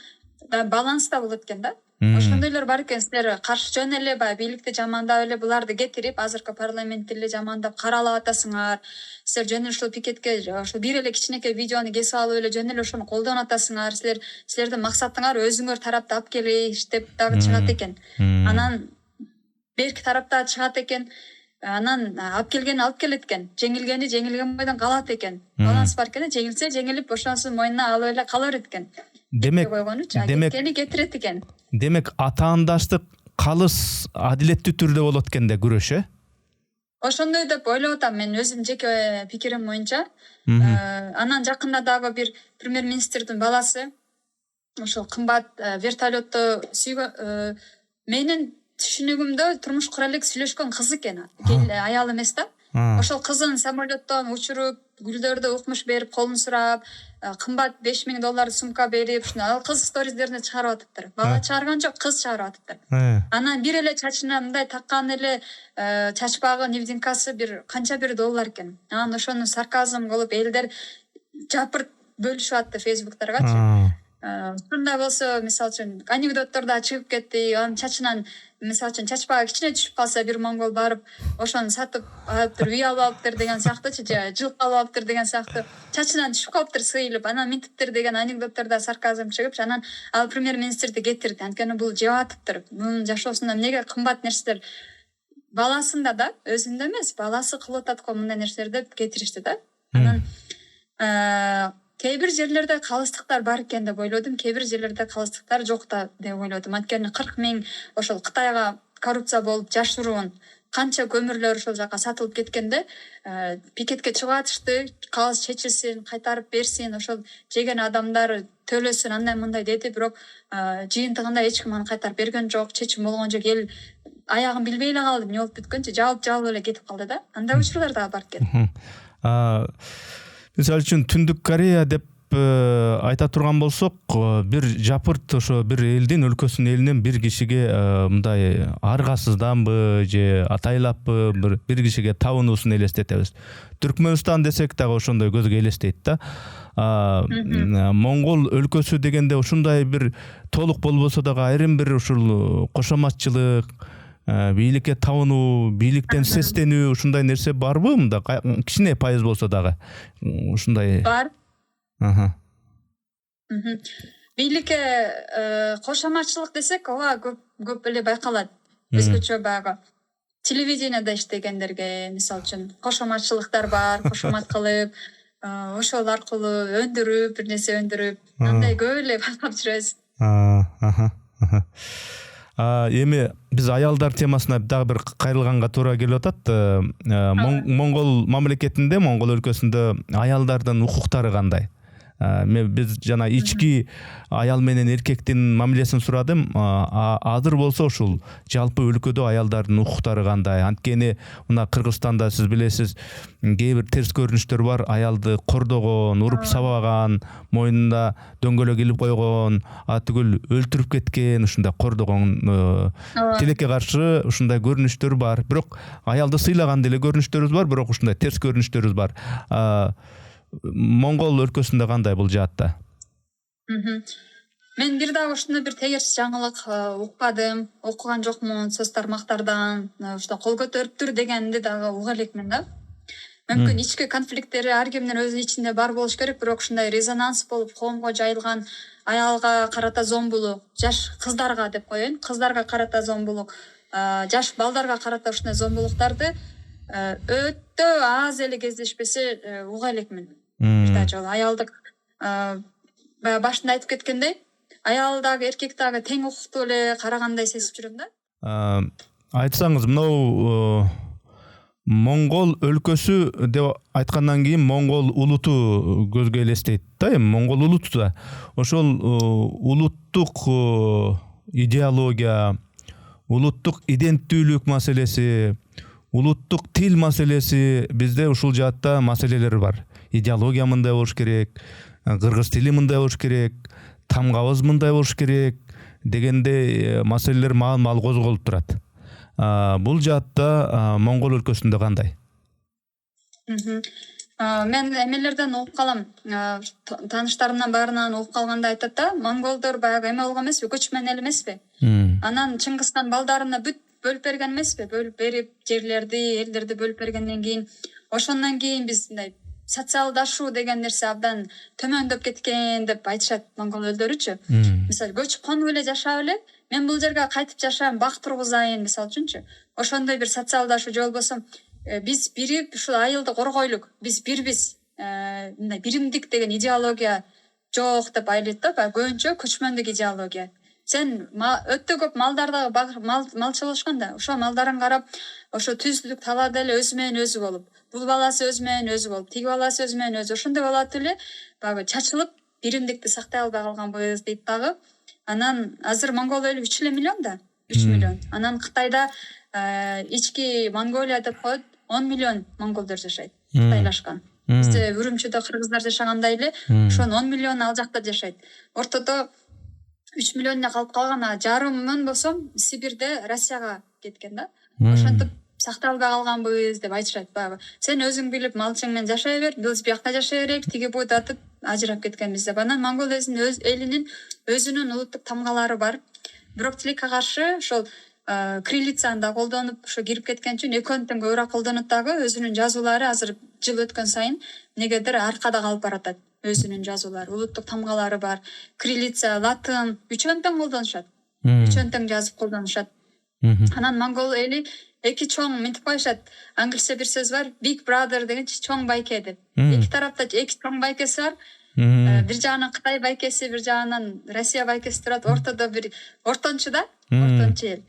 баланста болот экен да. Ошондойлор бар экен, силер каршы жөн эле баягы бийликти жамандап эле буларды кетирип, азыркы парламентти эле жамандап каралап атасыңар. Силер жөн эле ушул пикетке ошо бир эле кичинекей видеону кесип алып эле жөн эле ошону колдонуп атасыңар. Силердин максатыңар өзүңөр тарапты алып келиш деп дагы чыгат экен. Анан берки тарапта чыгат экен. Анан алып келет экен. Жеңилген бойдон калат экен. Баланс бар экен, жеңилсе жеңилип, ошонусун мойнуна алып эле кала берет экен. Демек кетирет экен. Демек атаандаштык калыс адилеттүү түрдө болот экен да күрөш, Ошондой деп ойлоп атам мен өзүм жеке пикирим боюнча. Анан жакында дагы бир премьер-министрдин баласы ошол кымбат вертолетто менин түшүнүгүмдө турмуш кура элек сүйлөшкөн кыз экен. Аял эмес да. Ошол кызын самолеттон учуруп, гүлдөрдү укмуш берип, колун сурап, кымбат $5000 сумка берип, ал кыз сторизлерине чыгарып атыптыр. Бала чыгарган жок, кыз чыгарып атыптыр. Анан бир эле чачына мындай таккан эле чачпагы невдинкасы канча бир $1 экен. Анан ошону сарказм кылып элдер жапырт бөлүшүп атты фейсбуктаргачы. Ушундай болсо, мисалы үчүн, анекдоттор да чыгып кетти. Анын чачынан, мисалы үчүн, чачпагы кичине түшүп калса, бир монгол барып, ошону сатып алыптыр, үй алып алыптыр деген сыяктуучу, же жылкы алып алыптыр деген сыяктуу. Чачынан түшүп калыптыр сыйылып, анан минтиптир деген анекдотторда сарказм чыгып, анан ал премьер-министрди кетирди. Анткени бул жеп атыптыр. Мунун жашоосунда эмнеге кымбат нерселер баласында да, өзүндө эмес, баласы кылып атат го мындай нерселерди деп кетиришти да. Анан кээ бир жерлерде калыстыктар бар экен деп ойлодум, кээ бир жерлерде калыстыктар жок да деп ойлодум. Анткени 40 000 ошол Кытайга коррупция болуп жашыруун канча көмүрлөр ошол жака сатылып кеткенде пикетке чыгып атышты, калыс чечилсин, кайтарып берсин, ошол жеген адамдар төлөсүн, андай мындай деди, бирок жыйынтыгында эч ким аны кайтарып берген жок, чечим болгон жок. Эл аягын билбей эле калды, эмне болуп бүткөнчү, жабылып эле кетип калды да. Андай учурлар да бар экен. Мисалы үчүн Түндүк Корея деп айта турган болсок, бир жапырт ошо бир элдин өлкөсүнүн элинен бир кишиге мындай аргасызданбы же атайлаппы бир кишиге табынуусун элестетебиз. Түркмөнстан десек дагы ошондой көзгө элестейт да. Монгол өлкөсү дегенде ушундай бир толук болбосо дагы айрым бир ушул кошоматчылык, бийликке табынуу, бийликтен сестенүү, ушундай нерсе барбы? Мында кичине пайыз болсо дагы ушундай бар. Бийликке кошоматчылык десек, ооба көп эле байкалат. Өзгөчө баягы телевидениеде иштегендерге, мисалы үчүн, кошоматчылыктар бар, кошомат кылып, ошол аркылуу өндүрүп бир нерсе өндүрүп андай көп эле байкап жүрөбүз. Эми биз аялдар темасына дагы бир кайрылганга туура келип атат. Моңгол мамлекетинде, Моңгол өлкөсүндө аялдардын укуктары кандай? Биз жана ички аял менен эркектин мамилесин сурадым. Азыр болсо ушул жалпы өлкөдө аялдардын укуктары кандай? Анткени мына Кыргызстанда сиз билесиз, кээ бир терс көрүнүштөр бар. Аялды кордогон, уруп сабаган, мойнуна дөңгөлөк илип койгон, атүгүл өлтүрүп кеткен, ушундай кордогон тилекке каршы ушундай көрүнүштөр бар. Бирок аялды сыйлаган деле көрүнүштөрүбүз бар, бирок ушундай терс көрүнүштөрүбүз бар. Моңгол өлкөсүндө кандай бул жаатта? Мен бир дагы ушундай бир тегерч жаңылык укпадым, окуган жокмун соц тармактардан, ушта кол көтөрүптүр дегенди дагы уга элекмин да. Мүмкүн ички конфликттери ар кимдин өзүнүн ичинде бар болуш керек, бирок ушундай резонанс болуп коомго жайылган аялга карата зомбулук, жаш кыздарга деп коеюн, кыздарга карата зомбулук, жаш балдарга карата ушундай зомбулуктарды өтө аз эле кездешпесе уга элекмин. Бир жолу аялдык баягы башында айтып кеткендей, аял дагы эркек дагы тең укуктуу эле карагандай сезип жүрөм да. Айтсаңыз, мынау Моңгол өлкөсү деп айткандан кийин Моңгол улуту көзгө элестейт да, эми Моңгол улуту да. Ошол улуттук идеология, улуттук иденттүүлүк маселеси, улуттук тил маселеси бизде ушул жаатта маселелер бар. Идеология мындай болуш керек, кыргыз тили мындай болуш керек, тамгабыз мындай болуш керек дегенде маселелер мал козголуп турат. Бул жаатта Моңгол өлкөсүндө кандай? Мен эмелерден угуп калам, тааныштарымдан баарынан угуп калганда айтат да, монголдор баягы эме болгон эмеспи, көчмөн эл эмеспи? Анан Чыңгыз хан балдарына бүт бөлүп берген эмеспи? Бөлүп берип, жерлерди, элдерди бөлүп бергенден кийин, ошондон кийин биз мындай социалдашуу деген нерсе абдан төмөндөп кеткен деп айтышат моңгол элдеричи. Мисалы, көчүп конуп эле жашап эле, мен бул жерге кайтып жашайын, бак тургузайын, мисалы үчүнчү. Ошондой бир социалдашуу же болбосо биз бирип ушул айылды коргойлук, биз бирбиз, мындай биримдик деген идеология жок деп ойлойт да, баягы көбүнчө көчмөндүк идеология. Сен өтө көп малдарды малчы болушкан да, ошо малдарын карап, ошо түздүк талаада эле өзү менен өзү болуп, бул баласы өзү менен өзү болуп, тиги баласы өзү менен өзү, ошондой болуп эле баягы чачылып, биримдикти сактай албай калганбыз дейт дагы. Анан азыр моңгол элү 3 миллион да, 3 миллион. Анан Кытайда ички Монголия деп коет, 10 миллион монголдор жашайт, кытайлашкан. Бизде Үрүмчүдө кыргыздар жашагандай эле, ошонун 10 миллион ал жакта жашайт. Ортодо 3 миллионна калып калган, жарымын болсо Сибирде Россияга кеткен да. Ошентип сактай албай калганбыз деп айтышат. Баягы сен өзүң билип малчың менен жашай бер, биз биякта жашай берейик, тиги буйда атып ажырап кеткенбиз деп. Анан моңгол элинин өзүнүн улуттук тамгалары бар. Бирок тилекке каршы ошол кириллицаны да колдонуп, ошо кирип кеткен үчүн экөөнү тең көбүрөөк колдонот дагы. Өзүнүн жазуулары азыр жыл өткөн сайын негедир аркада калып баратат. Өзүнүн жазуулары, улуттук тамгалары бар. Кириллица, латын үчөөнү тең колдонушат. Үчөөнү тең жазып колдонушат. Анан моңгол эли эки чоң мынтип коюшат. Англисче бир сөз бар, Big Brother деген чоң байке деп. Эки тарапта эки чоң байкеси бар. Бир жагынан Кытай байкеси, бир жагынан Россия байкеси турат. Ортодо бир ортончу да, ортончу эл.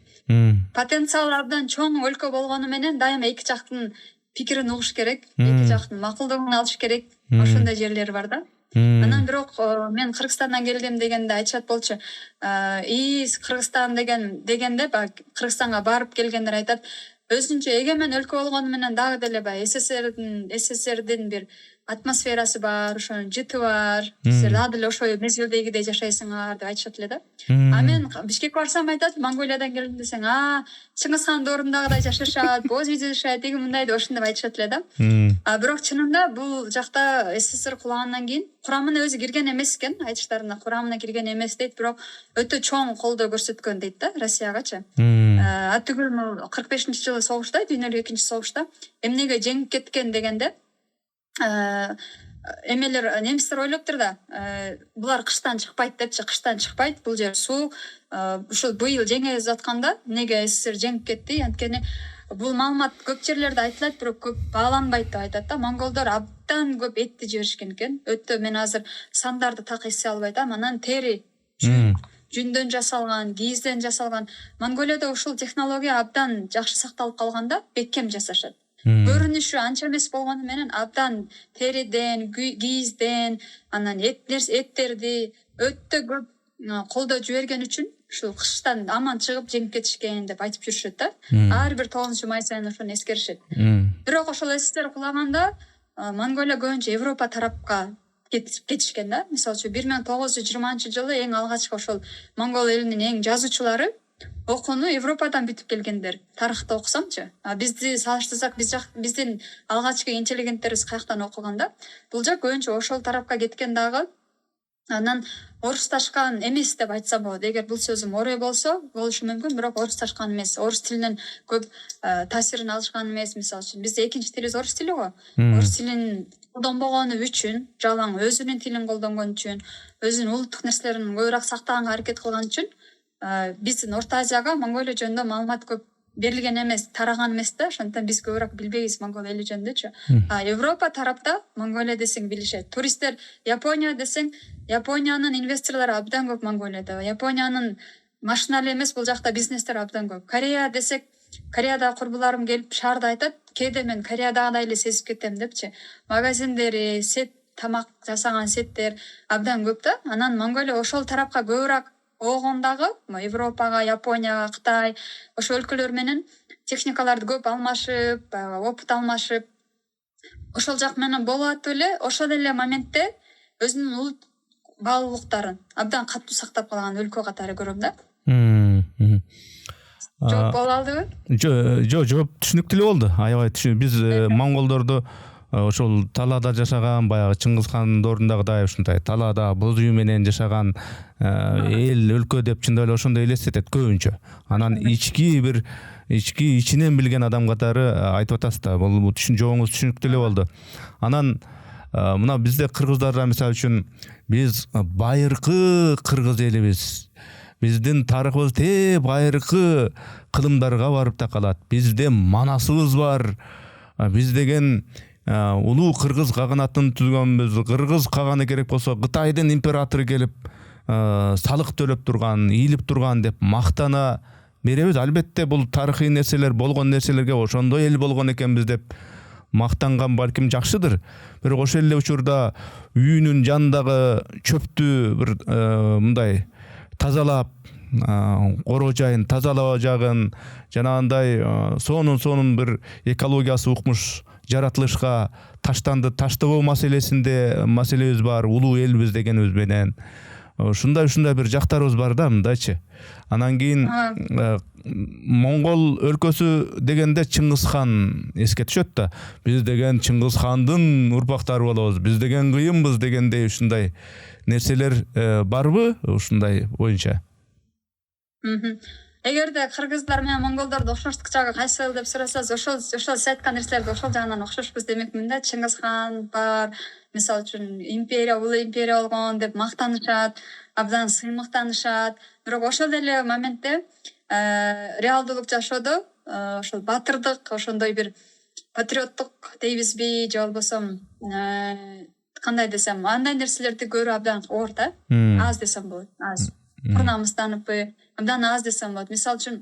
Потенциалы абдан чоң өлкө болгону менен дайыма эки жактын пикирин угуш керек, эки жактын макулдугун алыш керек. Ошондой жерлери бар да. Анан бирок мен Кыргызстандан келдим дегенде айтышат болчу. Кыргызстан дегенде Кыргызстанга барып келгендер айтат, өзүнчө эгемен өлкө болгону менен дагы деле баягы СССРдин бир атмосферасы бар, ошонун жыты бар. Силер дагы деле ошо мезгилдегидей жашайсыңар деп айтышат эле да. А мен Бишкекке барсам айтат, Монголиядан келдим десең, Чыңгыз хан доорундагыдай жашашат, боз үйдө жашайт, деги мындай деп ошондой айтышат эле да. Бирок чынында бул жакта СССР кулагандан кийин курамына өзү кирген эмес экен, айтыштарында курамына кирген эмес дейт, бирок өтө чоң колдоо көрсөткөн дейт да Россиягачы. Атүгүл 45-жылы согушта, дүйнөлүк экинчи согушта эмнеге жеңип кеткен дегенде эмелер немистер ойлоптур да, булар кыштан чыкпайт депчи, кыштан чыкпайт, бул жер суук, ушул быйыл жеңе жатканда эмнеге СССР жеңип кетти, анткени бул маалымат көп жерлерде айтылат, бирок көп бааланбайт деп айтат да. Монголдор абдан абдан көп этти жиберишкен экен. Өтө мен азыр сандарды так эсе албай атам. Анан тери, жүндөн жасалган, кийизден жасалган. Монголияда ушул технология абдан жакшы сакталып калганда бекем жасашат. Көрүнүшү анча эмес болгону менен абдан териден, кийизден, анан эттерди өтө көп колдоо жиберген үчүн ушул кыштан аман чыгып жеңип кетишкен деп айтып жүрүшөт да. Ар бир 9 май сайын ошону эскеришет. Бирок ошол эстер кулаганда Монголия көбүнчө Европа тарапка кетишкен да. Мисалы үчүн 1920-жылы эң алгачкы ошол монгол элинин эң жазуучулары окууну Европадан бүтүп келгендер. Тарыхты окусамчы, бизди салыштырсак, биздин алгачкы интеллигенттерибиз каяктан окуганда, бул жак көбүнчө ошол тарапка кеткен дагы. Анан орусташкан эмес деп айтсам болот. Эгер бул сөзүм орой болсо, болушу мүмкүн, бирок орусташкан эмес. Орус тилинен көп таасирин алышкан эмес. Мисалы үчүн бизде экинчи тилибиз орус тили го. Орус тилин колдонбогону үчүн, жалаң өзүнүн тилин колдонгон үчүн, өзүнүн улуттук нерселерин көбүрөөк сактаганга аракет кылган үчүн биздин Орто Азияга Монголия жөнүндө маалымат көп берилген эмес, тараган эмес да. Ошондуктан биз көбүрөөк билбейбиз монгол эли жөнүндөчү. Европа тарапта Монголия десең билишет. Туристтер Япония десең, Япониянын инвесторлору абдан көп Монголияда. Япониянын машиналары эмес, бул жакта бизнестер абдан көп. Корея десек, Кореяда курбуларым келип шаарда айтат, кээде мен Кореядагыдай эле сезип кетем депчи. Магазиндери, сет, тамак жасаган сеттер абдан көп да. Анан Монголия ошол тарапка көбүрөөк огондагы Европага, Японияга, Кытай ошол өлкөлөр менен техникаларды көп алмашып, опыт алмашып, ошол жак менен болуп эле, ошол эле моментте өзүнүн улут баалуулуктарын абдан катуу сактап калган өлкө катары көрөм да. Жооп боло алдыбы? Жооп түшүнүктүү эле болду. Аябай түшүнүктүү. Биз монголдорду ошол талаада жашаган, баягы Чыңгыз хан доорундагыдай ушундай талаада боз үй менен жашаган эл өлкө деп чындап эле ошондой элестетет көбүнчө. Анан ичинен билген адам катары айтып атасыз да. Бул жообуңуз түшүнүктүү эле болду. Анан мына бизде кыргыздарда мисалы үчүн биз байыркы кыргыз элибиз. Биздин тарыхыбыз байыркы кылымдарга барып такалат. Бизде манасыбыз бар. Биз деген улуу кыргыз каганатын түзгөнбүз. Кыргыз каганы керек болсо Кытайдын императору келип салык төлөп турган, ийилип турган деп мактана беребиз. Албетте бул тарыхый нерселер, болгон нерселерге ошондой эл болгон экенбиз деп мактанган балким жакшыдыр. Бирок ошол эле учурда үйүнүн жанындагы чөптү бир мындай тазалап, короо жайын тазалоо жагын, жанагындай сонун бир экологиясы укмуш жаратылышка таштанды таштабоо маселебиз бар, улуу элбиз дегенибиз менен. Ушундай бир жактарыбыз бар да, мындайчы. Анан кийин монгол өлкөсү дегенде Чыңгыз хан эске түшөт да. Биз деген Чыңгыз хандын урпактары болобуз, биз деген кыйынбыз дегендей ушундай нерселер барбы ушундай боюнча? Эгерде кыргыздар менен монголдорду окшоштук жагы кайсыл деп сурасаңыз, ошол сиз айткан нерселерди ошол жагынан окшошпуз демекмин да. Чыңгыз хан бар, мисалы үчүн империя, улуу империя болгон деп мактанышат, абдан сыймыктанышат. Бирок ошол эле моментте реалдуулук жашоодо ошол батырдык, ошондой бир патриоттук дейбизби, же болбосо кандай десем, андай нерселерди көрүү абдан оор да. Аз десем болот, аз. Намыстаныппы, абдан аз десем болот. Мисалы үчүн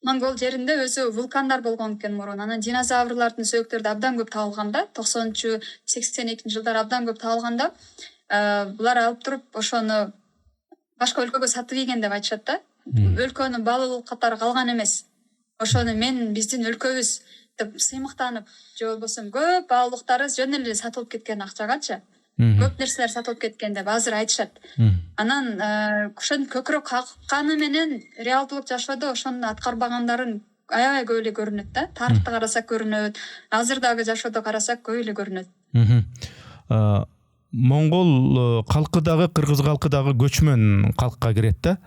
монгол жеринде өзү вулкандар болгон экен мурун. Анан динозаврлардын сөөктөрү абдан көп табылган да. 90-82-жылдары абдан көп табылганда, булар алып туруп ошону башка өлкөгө сатып ийген деп айтышат да. Өлкөнүн баалуулук катары калган эмес. Ошону биздин өлкөбүз деп сыймыктанып, же болбосо көп баалуулуктары жөн эле сатылып кеткен акчагачы. Көп нерселер сатылып кеткен деп азыр айтышат. Анан ошон көкүрөк какканы менен реалдуулук жашоодо ошону аткарбагандарын аябай көп эле көрүнөт да. Тарыхты карасак көрүнөт, азырдагы жашоодо карасак көп эле көрүнөт. Монгол калкы дагы кыргыз калкы дагы көчмөн калкка кирет да.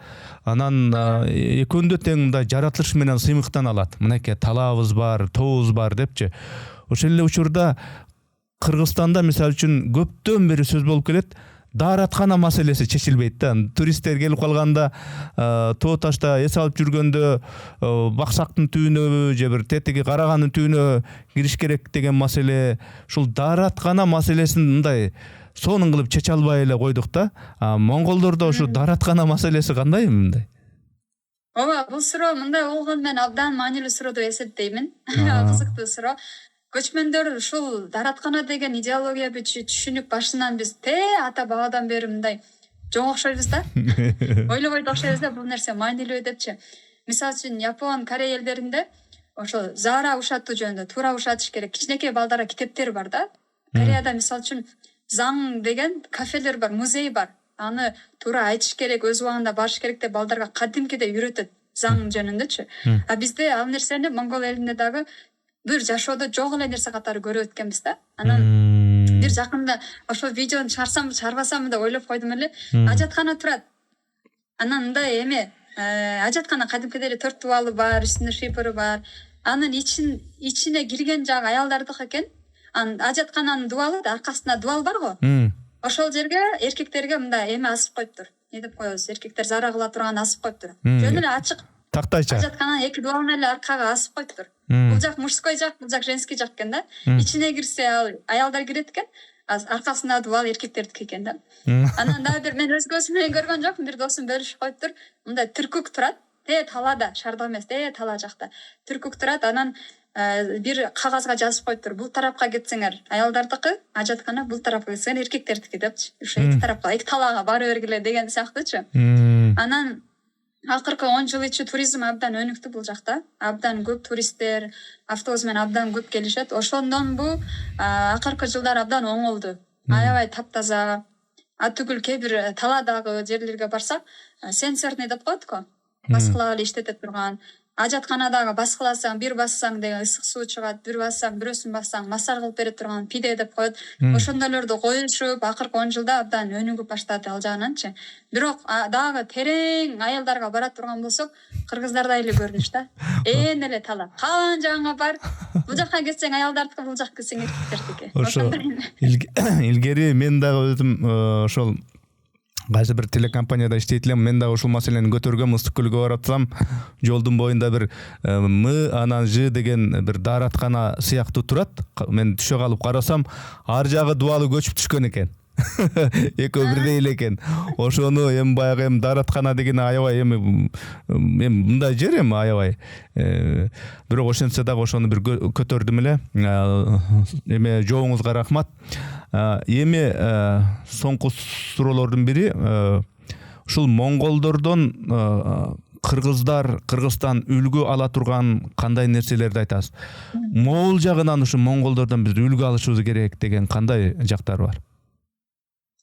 Анан экөөндө тең мындай жаратылыш менен сыймыктана алат. Мынакей талаабыз бар, тообуз бар депчи. Ошол эле учурда Кыргызстанда мисалы үчүн көптөн бери сөз болуп келет. daarаткана маселеси чечилбейт да. Туристтер келип калганда, тоо ташта эс алып жүргөндө баксактын түбүнө же бир тетиги караганын түбүнө кириш керек деген маселе, ушул daarаткана маселесин мындай сонун кылып чече албай эле койдук да. Монголдордо ушу daarаткана маселеси кандай мындай? Ооба, бул суроо мындай болгон мен абдан маанилүү суроо деп эсептеймин. Кызыктуу суроо. Көчмөндөр ушул daarаткана деген идеология түшүнүк башынан биз ата бабадан бери мындай жоң окшойбуз да. Ойлобойт окшойбуз да бул нерсе маанилүү депчи. Мисалы үчүн Япон, Корея элдеринде ошо заара ушатуу жөнүндө туура ушатыш керек. Кичинекей балдарга китептер бар да. Кореяда мисалы үчүн заң деген кафелер бар, музей бар. Аны туура айтыш керек, өз убагында барыш керек деп балдарга кадимкидей үйрөтөт заң жөнүндөчү. А бизде ал нерсени Монгол элинде дагы бир жашоодо жок эле нерсе катары көрүп өткөнбүз да. Анан бир жакында ошол видеону чыгарсамбы, чыгарбасамбы деп ойлоп койдум эле. Ажаткана турат. Анан мындай ажаткана кадимкидей эле 4 дубалы бар, үстүндө шипыры бар. Анын ичине кирген жагы аялдардык экен. Анан ажаткананын дубалы да, аркасында дубал бар го. Ошол жерге эркектерге мындай асып коюптур. Не деп коебуз? Эркектер зара кыла турган асып коюптур. Жөн эле ачык. Тактайча. Ажаткананын 2 дубалын эле аркага асып коюптур. Бул жак мужской жак, бул жак женский жак экен да. Ичине кирсе аялдар кирет экен, аркасында дубал эркектердики экен да. Анан дагы бир мен өз көзүм менен көргөн жокмун, бир досум бөлүшүп коюптур. Мындай түркүк турат. Талада, шарда эмес, тала жакта. Түркүк турат, анан бир кагазга жазып коюптур. Бул тарапка кетсеңер аялдардыкы, ажаткана, бул тарапка кетсеңер эркектердики депчи. Ошо эки тарапка, эки талаага бара бергиле деген сыяктуучу. Анан акыркы 10 жыл ичи туризм абдан өнүктү бул жакта. Абдан көп туристтер, автобус менен абдан көп келишет. Ошондон бул акыркы жылдар абдан оңолду. Аябай таптаза. Түгүл кээ бир таладагы жерлерге барсак, сенсорный деп коет го. Баскылап эле иштете турган. Ажатканадагы баскыласаң, бир бассаң деген ысык суу чыгат, бир бассаң, бирөөсүн бассаң, массаж кылып бере турган пиде деп коет. Ошондойлорду коюшуп, акыркы 10 жылда абдан өнүгүп баштады ал жагынанчы. Бирок дагы терең айылдарга бара турган болсок, кыргыздардай эле көрүнүш да. Эле тала. Калган жагыңа бар. Бул жакка кетсең аялдардыкы, бул жакка кетсең эркектердики. Ошо илгери мен дагы өзүм ошол кайсы бир телекомпанияда иштейт элем, мен дагы ушул маселени көтөргөм, ыстык көлгө баратсам, жолдун боюнда бир анан Ж деген бир daarаткана сыяктуу турат. Мен түшө калып карасам, ар жагы дубалы көчүп түшкөн экен. Экөө бирдей эле экен. Ошону баягы daarаткана деген аябай мындай жер аябай. Бирок ошентсе дагы ошону бир көтөрдүм эле. Жоңуңузга рахмат. Соңку суроолордун бири, ушул монголдордон Кыргызстан үлгү ала турган кандай нерселерди айтасыз? Моңгол жагынан ушу монголдордон биз үлгү алышыбыз керек деген кандай жактар бар?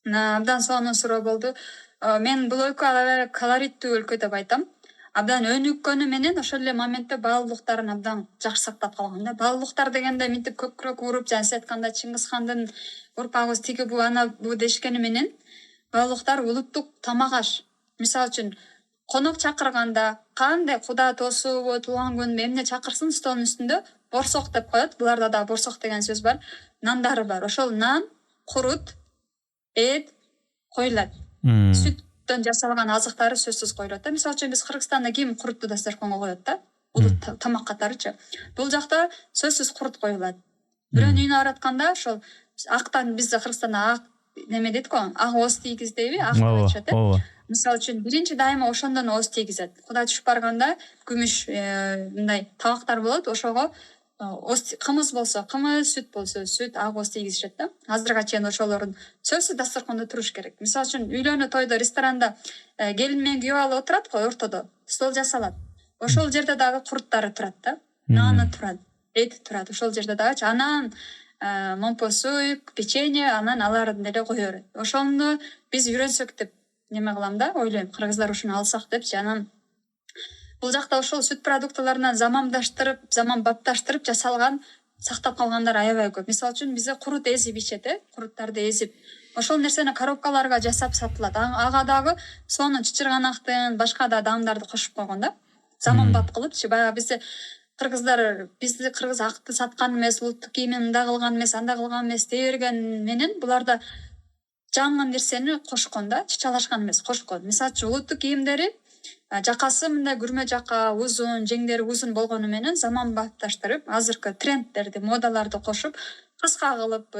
Абдан сонун суроо болду. Мен бул өлкө колориттүү өлкө деп айтам. Абдан өнүккөнү менен ошол эле моментте баалуулуктарын абдан жакшы сактап калган да. Баалуулуктар дегенде мынтип көкүрөк уруп, жана сиз айткандай Чыңгызхандын урпагыбыз тиги бу ана бу дешкени менен баалуулуктар улуттук тамак аш. Мисалы үчүн конок чакырганда, кандай куда тосубу, туулган күн эмне чакырсын, столдун үстүндө борсок деп коет. Буларда да борсок деген сөз бар. Нандары бар. Ошол нан, курут, эт коюлат. Сүттөн жасалган азыктары сөзсүз коюлат да. Мисалы үчүн биз Кыргызстанда ким курутду дасторконго коет да? Улут тамак катарычы. Бул жакта сөзсүз курут коюлат. Бирөөнүн үйүнө баратканда ошол актан бизде Кыргызстанда ак неме дейт го, ак ооз тийгиз дейби, ак деп айтышат э. Мисалы үчүн биринчи дайыма ошондон ооз тийгизет. Куда түшүп барганда күмүш мындай табактар болот, ошого кымыз болсо кымыз, сүт болсо сүт, ак ооз тийгизишет да. Азырга чейин ошолордун сөзсүз дасторкондо туруш керек. Мисалы үчүн үйлөнүү тойдо, ресторанда келин менен күйөө бала отурат го, ортодо стол жасалат. Ошол жерде дагы куруттары турат да. Наны турат, эти турат. Ошол жерде дагы анан момпосу, печенье, анан аларды деле кое берет. Ошону биз үйрөнсөк деп неме кылам да, ойлойм. Кыргыздар ушуну алсак депчи. Анан бул жакта ошол сүт продуктларынан заманбапташтырып жасалган, сактап калгандар аябай көп. Мисалы үчүн бизде курут эзип ичет, куруттарды эзип. Ошол нерсени коробкаларга жасап сатылат. Ага дагы сонун чычырганактын, башка да даамдарды кошуп койгон да. Заманбап кылыпчы. Баягы бизде кыргыз акты саткан эмес, улуттук кийимин мында кылган эмес, анда кылган эмес, дей берген менен буларда жаңы нерсени кошкон да, чычалашкан эмес, кошкон. Мисалы үчүн улуттук кийимдери жакасы мындай күрмө жака узун, жеңдери узун болгону менен заманбапташтырып, азыркы трендтерди, модаларды кошуп, кыска кылып,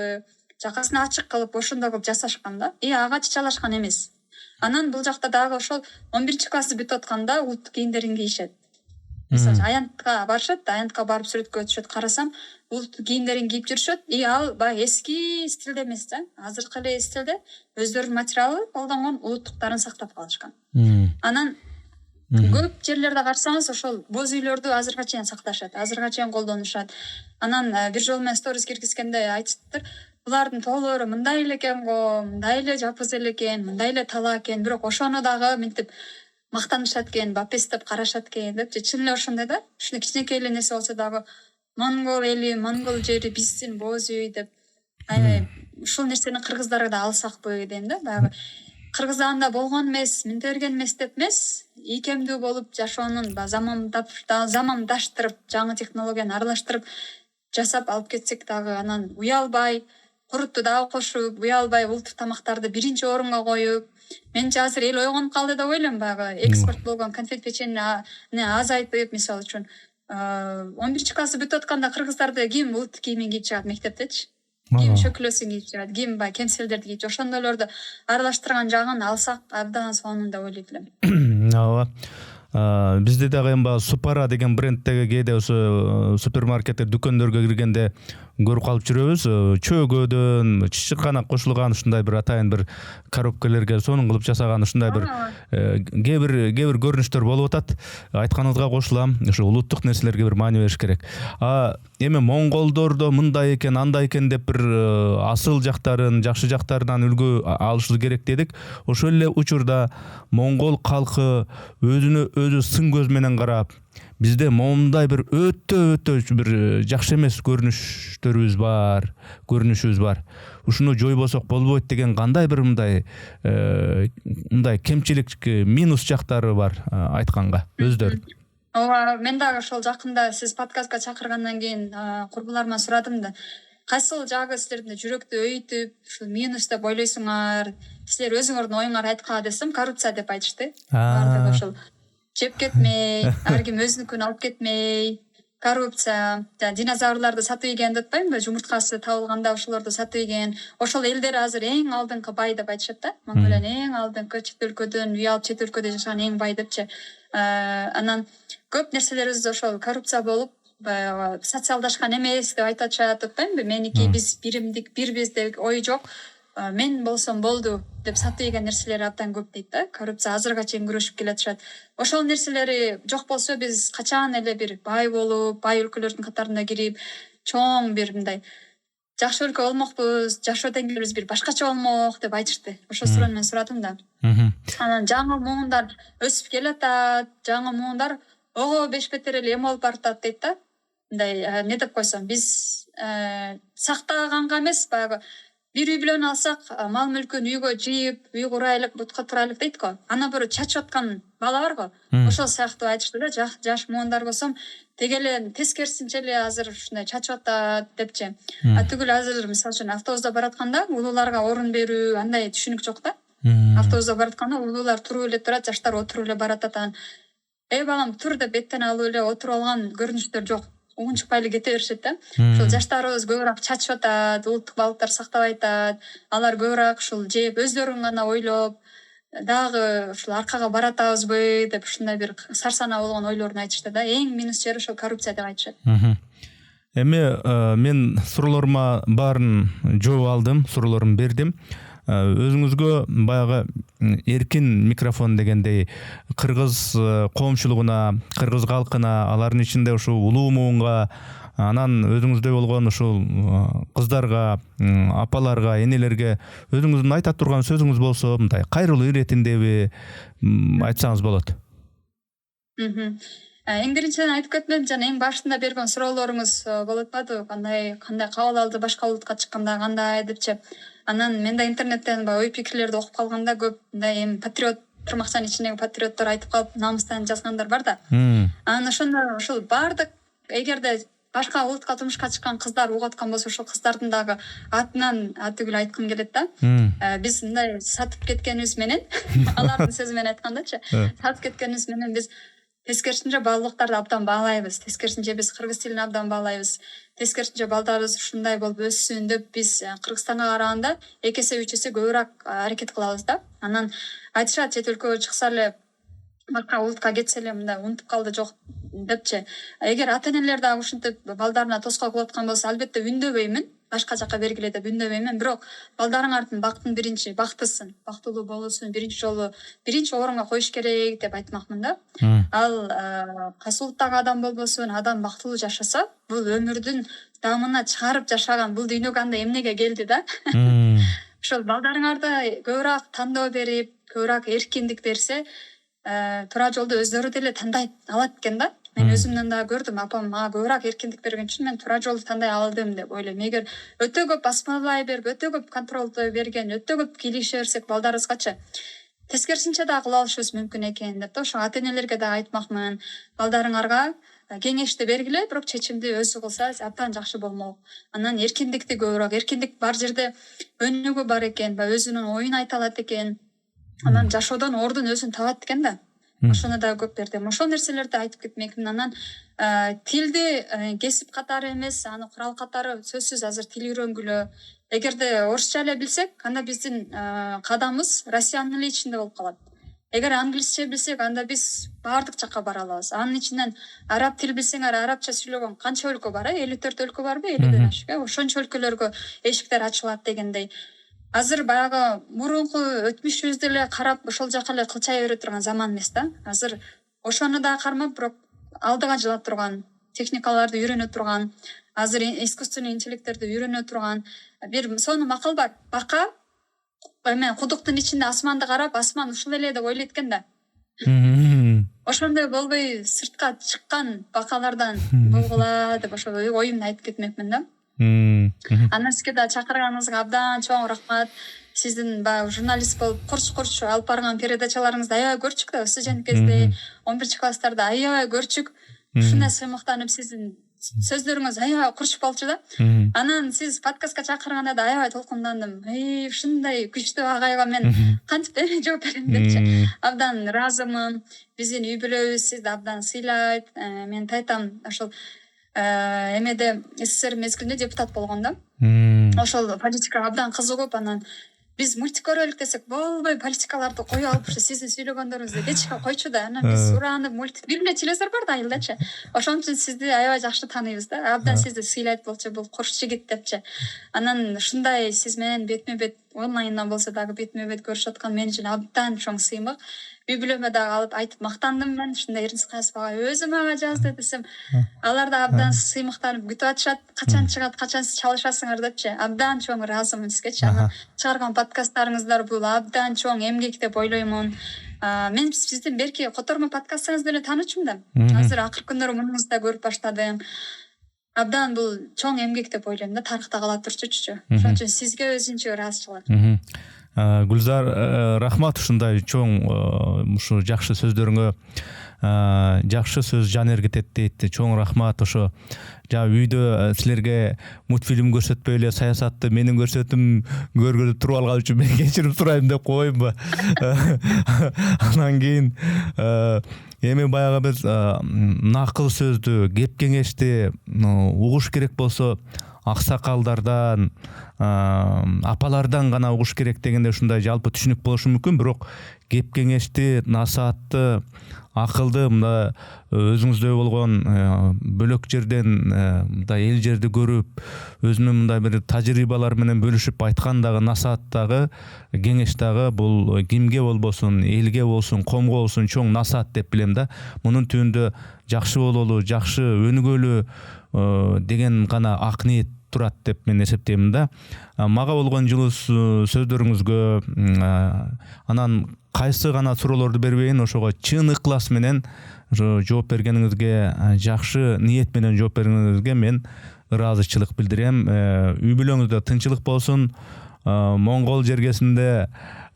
жакасын ачык кылып, ошондой кылып жасашкан да. Ага чычалашкан эмес. Анан бул жакта дагы ошол 11-классты бүтүп атканда улуттук кийимдерин кийишет. Мисалы аянтка барышат, аянтка барып сүрөткө өтүшөт, карасам улуттук кийимдерин кийип жүрүшөт. Ал баягы эски стилде эмес да, азыркы эле стилде өздөрүнүн материалы колдонгон улуттуктарын сактап калышкан. Анан көп жерлерде карасаңыз ошол боз үйлөрдү азырга чейин сакташат, азырга чейин колдонушат. Анан бир жолу мен сторис киргизгенде айтыптыр, булардын тоолору мындай эле экен го, мындай эле жапыз эле экен, мындай эле талаа экен, бирок ошону дагы мынтип мактанышат экен, бапестеп карашат экен деп. Чын эле ошондой да. Ушуну кичинекей эле нерсе болсо дагы монгол эли, монгол жери биздин боз үй деп. Ушул нерсени кыргыздарга да алсакпы дейм да. Баягы Кыргызстанда болгон эмес, мынтип берген эмес деп эмес, ийкемдүү болуп жашоонун замандаштырып, жаңы технологияны аралаштырып жасап алып кетсек дагы, анан уялбай, курутту дагы кошуп, уялбай улуттук тамактарды биринчи орунга коюп, менче азыр эл ойгонуп калды деп ойлойм. Баягы экспорт болгон конфет печеньени азайтып, мисалы үчүн 11-классты бүтүп атканда кыргыздарда ким улуттук кийимин кийип чыгат мектепте? Ким шөкөлөсүн кийип чыгат, ким баягы кемселдерди кийип, ошондойлорду аралаштырган жагын алсак абдан сонун деп ойлойт элем. Ооба. Бизде дагы эми баягы Супара деген брендтеги кээде ошо супермаркеттер, дүкөндөргө киргенде көрүп калып жүрөбүз. Чөөгөдөн чычыркана кошулган ушундай бир атайын бир коробкалерге сонун кылып жасаган ушундай бир кээ бир көрүнүштөр болуп атат. Айтканыңызга кошулам. Ошо улуттук нерселерге бир маани бериш керек. Эми монголдордо мындай экен, андай экен деп бир асыл жактарын, жакшы жактарынан үлгү алышыбыз керек дедик. Ошол эле учурда монгол калкы өзүнө өзү сын көз менен карап, бизде момундай бир өтө бир жакшы эмес көрүнүшүбүз бар. Ушуну жойбосок болбойт деген кандай бир мындай кемчилик, минус жактары бар айтканга өздөрү. Ооба, мен дагы ошол жакында сиз подкастка чакыргандан кийин курбуларыман сурадым да. Кайсыл жагы силердин жүрөктү өйтүп, ушул минус деп ойлойсуңар, силер өзүңөрдүн оюңар айткыла десем, коррупция деп айтышты. Бардыгы ошол жеп кетмей, ар ким өзүнүкүн алып кетмей, коррупция, динозаврларды сатып ийген деп атпаймынбы, жумурткасы табылганда ошолорду сатып ийген. Ошол элдер азыр эң алдыңкы бай деп айтышат да. Монголиянын эң алдыңкы чет өлкөдөн үй алып чет өлкөдө жашаган эң бай депчи. Анан көп нерселерибиз ошол коррупция болуп, баягы социалдашкан эмес деп айтып атышат деп атпаймынбы. Меники биз биримдик, бирбиз деп ой жок. Мен болсом болду деп сатып ийген нерселер абдан көп дейт да. Коррупция азырга чейин күрөшүп келатышат. Ошол нерселери жок болсо биз качан эле бир бай болуп, бай өлкөлөрдүн катарына кирип, чоң бир мындай жакшы өлкө болмокпуз, жашоо деңгээлибиз бир башкача болмок деп айтышты. Ошол суроону мен сурадым да. Анан жаңы муундар өсүп келатат, жаңы муундар ого бешбетер эле эме болуп баратат дейт да. Мындай не деп койсом, биз сактаганга эмес, баягы бир үй бүлөнү алсак, мал мүлкүн үйгө жыйып, үй курайлык, бутка турайлык дейт го. Ана бир чачып аткан бала бар го. Ошол сыяктуу айтышты да, жаш муундар болсом, тегеле тескерисинче эле азыр ушундай чачып атат депчи. Түгүл азыр мисалы үчүн автобуста баратканда улууларга орун берүү, андай түшүнүк жок да. Автобуста баратканда улуулар туруп эле турат, жаштар отуруп эле баратат. Балам тур деп беттен алып эле отуруп алган көрүнүштөр жок. Угунчукпай эле кете беришет да. Ошол жаштарыбыз көбүрөөк чачып атат, улуттук балыктар сактабай атат. Алар көбүрөөк ушул жеп өздөрүн гана ойлоп, дагы ушул аркага баратабызбы деп ушундай бир сарсанаа болгон ойлорун айтышты да. Эң минус жери ошол коррупция деп айтышат. Эми мен суроолорума баарын жооп алдым, суроолорумду бердим. Өзүңүзгө баягы эркин микрофон дегендей кыргыз коомчулугуна, кыргыз калкына, алардын ичинде ушул улуу муунга, анан өзүңүздөй болгон ушул кыздарга, апаларга, энелерге өзүңүздүн айта турган сөзүңүз болсо, мындай кайрылуу иретиндеби айтсаңыз болот. Эң биринчиден айтып кетмедим, жана эң башында берген суроолоруңуз болуп атпадыбы? Кандай кабыл алды башка улутка чыкканда кандай депчи. Анан мен да интернеттен ой пикирлерди окуп калганда көп мындай эми патриот тырмакчанын ичиндеги патриоттор айтып калып намыстан жазгандар бар да. Анан ошондо ушул баардык эгерде башка улутка турмушка чыккан кыздар угуп аткан болсо ошол кыздардын дагы атынан атүгүл айткым келет да. Биз мындай сатып кеткенибиз менен алардын сөзү менен айткандачы сатып кеткенибиз менен биз тескерисинче баалуулуктарды абдан баалайбыз. Тескерисинче биз кыргыз тилин абдан баалайбыз. Тескерисинче балдарыбыз ушундай болуп өссүн деп биз Кыргызстанга караганда 2 эсе 3 эсе көбүрөөк аракет кылабыз да. Анан айтышат чет өлкөгө чыкса эле башка улутка кетсе эле мындай унутуп калды жок депчи. Эгер ата-энелер дагы ушинтип балдарына тоскоол кылып аткан болсо, албетте үндөбөймүн. Башка жакка бергиле деп үндөбөймүн. Бирок балдарыңардын бактын биринчи бактысын, бактылуу болуусун биринчи жолу биринчи орунга коюш керек деп айтмакмын да. Ал кайсы улуттагы адам болбосун, адам бактылуу жашаса, бул өмүрдүн дамына чыгарып жашаган, бул дүйнөгө анда эмнеге келди да. Ошол балдарыңарда көбүрөөк тандоо берип, көбүрөөк эркиндик берсе, туура жолду өздөрү деле тандай алат экен да. Мен өзүмдөн да көрдүм, апам мага көбүрөөк эркиндик берген үчүн мен туура жолду тандай алдым деп ойлойм. Эгер өтө көп басмалай берип, өтө көп контролду берген, өтө көп кийлише берсек балдарыбызгачы тескерисинче да кыла алышыбыз мүмкүн экен деп да. Ошо ата-энелерге да айтмакмын, балдарыңарга кеңешти бергиле, бирок чечимди өзү кылса абдан жакшы болмок. Анан эркиндикти көбүрөөк, эркиндик бар жерде өнүгүү бар экен, өзүнүн оюн айта алат экен. Анан жашоодон ордун өзүн табат экен да. Ошону да көп бердим. Ошол нерселерди айтып кетмекмин. Анан тилди кесип катары эмес, аны курал катары сөзсүз азыр тил үйрөнгүлө. Эгерде орусча эле билсек, анда биздин кадамыбыз Россиянын эле ичинде болуп калат. Эгер англисче билсек, анда биз баардык жакка бара алабыз. Анын ичинен араб тил билсеңер, арабча сүйлөгөн канча өлкө бар? 54 өлкө барбы? 50ден ашык. Ошончо өлкөлөргө эшиктер ачылат дегендей. Азыр баягы мурунку өтмүшүбүздү эле карап ошол жака эле кылчай бере турган заман эмес да. Азыр ошону да кармап, бирок алдыга жыла турган, техникаларды үйрөнө турган, азыр искусственный интеллекттерди үйрөнө турган бир сонун макал бар. Бака эме кудуктун ичинде асманды карап, асман ушул эле деп ойлойт экен да. Ошондой болбой сыртка чыккан бакалардан болгула деп ошо оюмду айтып кетмекмин да. Анан сизге да чакырганыңызга абдан чоң рахмат. Сиздин баягы журналист болуп курч алып барган передачаларыңызды аябай көрчүк да. Студент кезде 11 класстарда аябай көрчүк. Ушундай сыймыктанып сиздин сөздөрүңүз аябай курч болчу да. Анан сиз подкастка чакырганда да аябай толкундандым. Ушундай күчтүү агайга мен кантип жооп берем депчи. Абдан ыраазымын. Биздин үй бүлөбүз сизди абдан сыйлайт. Мен тайтам ошол эмеде СССР мезгилинде депутат болгон да. Ошол политикага абдан кызыгып, анан биз мультик көрөлүк десек болбой политикаларды коюп алып сиздин сүйлөгөндөрүңүздү кечке койчу да. Анан биз ураанып мультик бир эле телевизор бар да айылдачы. Ошон үчүн сизди аябай жакшы тааныйбыз да. Абдан сизди сыйлайт болчу бул курч жигит депчи. Анан ушундай сиз менен бетме бет онлайндан болсо дагы бетме бет көрүшүп аткан мен үчүн абдан чоң сыймык. Үй бүлөмө дагы алып айтып мактандым мен. Ушундай Эрнис Каясов өзү мага жазды десем, алар да абдан сыймыктанып күтүп атышат. Качан чыгат, качан сиз чалышасыңар депчи. Абдан чоң ыраазымын сизгечи. Анан чыгарган подкасттарыңыздар бул абдан чоң эмгек деп ойлоймун. Мен сиздин берки Котормо подкастыңызды эле таанычумун да. Азыр акыркы күндөрү мунуңузду да көрүп баштадым. Абдан бул чоң эмгек деп ойлойм да, тарыхта кала турчучу. Ошон үчүн сизге өзүнчө ыраазычылык. Гүлзар, рахмат ушундай чоң ушу жакшы сөздөрүңө. Жакшы сөз жан эргитет дейт. Чоң рахмат. Ошо үйдө силерге мультфильм көрсөтпөй эле саясатты менин көрсөтүм көргөлүп туруп алган үчүн мен кечирим сурайм деп коеюмбу. Анан кийин эми баягы биз накыл сөздү, кеп кеңешти угуш керек болсо аксакалдардан, апалардан гана угуш керек дегенде ушундай жалпы түшүнүк болушу мүмкүн. Бирок кеп кеңешти, насаатты, акылды мында өзүңүздөй болгон бөлөк жерден мында эл жерди көрүп, өзүнүн мында бир тажрыйбалар менен бөлүшүп айткан дагы насаат дагы, кеңеш дагы бул кимге болбосун, элге болсун, коомго болсун чоң насаат деп билем да. Мунун түбүндө жакшы бололу, жакшы өнүгөлү деген гана ак ниет турат деп мен эсептеймин да. Мага болгон жылуу сөздөрүңүзгө анан кайсы гана суроолорду бербейин, ошого чын ыклас менен жооп бергениңизге, жакшы ниет менен жооп бергениңизге мен ыраазычылык билдирем. Үй бүлөңүздө тынчылык болсун. Моңгол жергесинде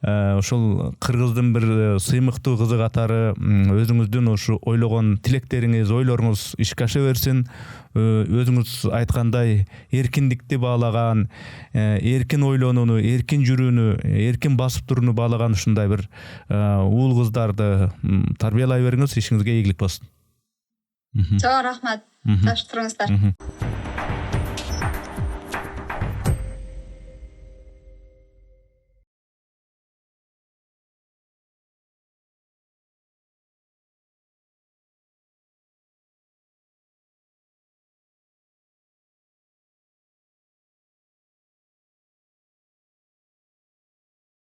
ошол кыргыздын бир сыймыктуу кызы катары өзүңүздүн ушу ойлогон тилектериңиз, ойлоруңуз ишке аша берсин. Өзүңүз айткандай эркиндикти баалаган, эркин ойлонууну, эркин жүрүүнү, эркин басып турууну баалаган ушундай бир уул кыздарды тарбиялай бериңиз, ишиңизге ийгилик болсун. Чоң рахмат. Жакшы туруңуздар.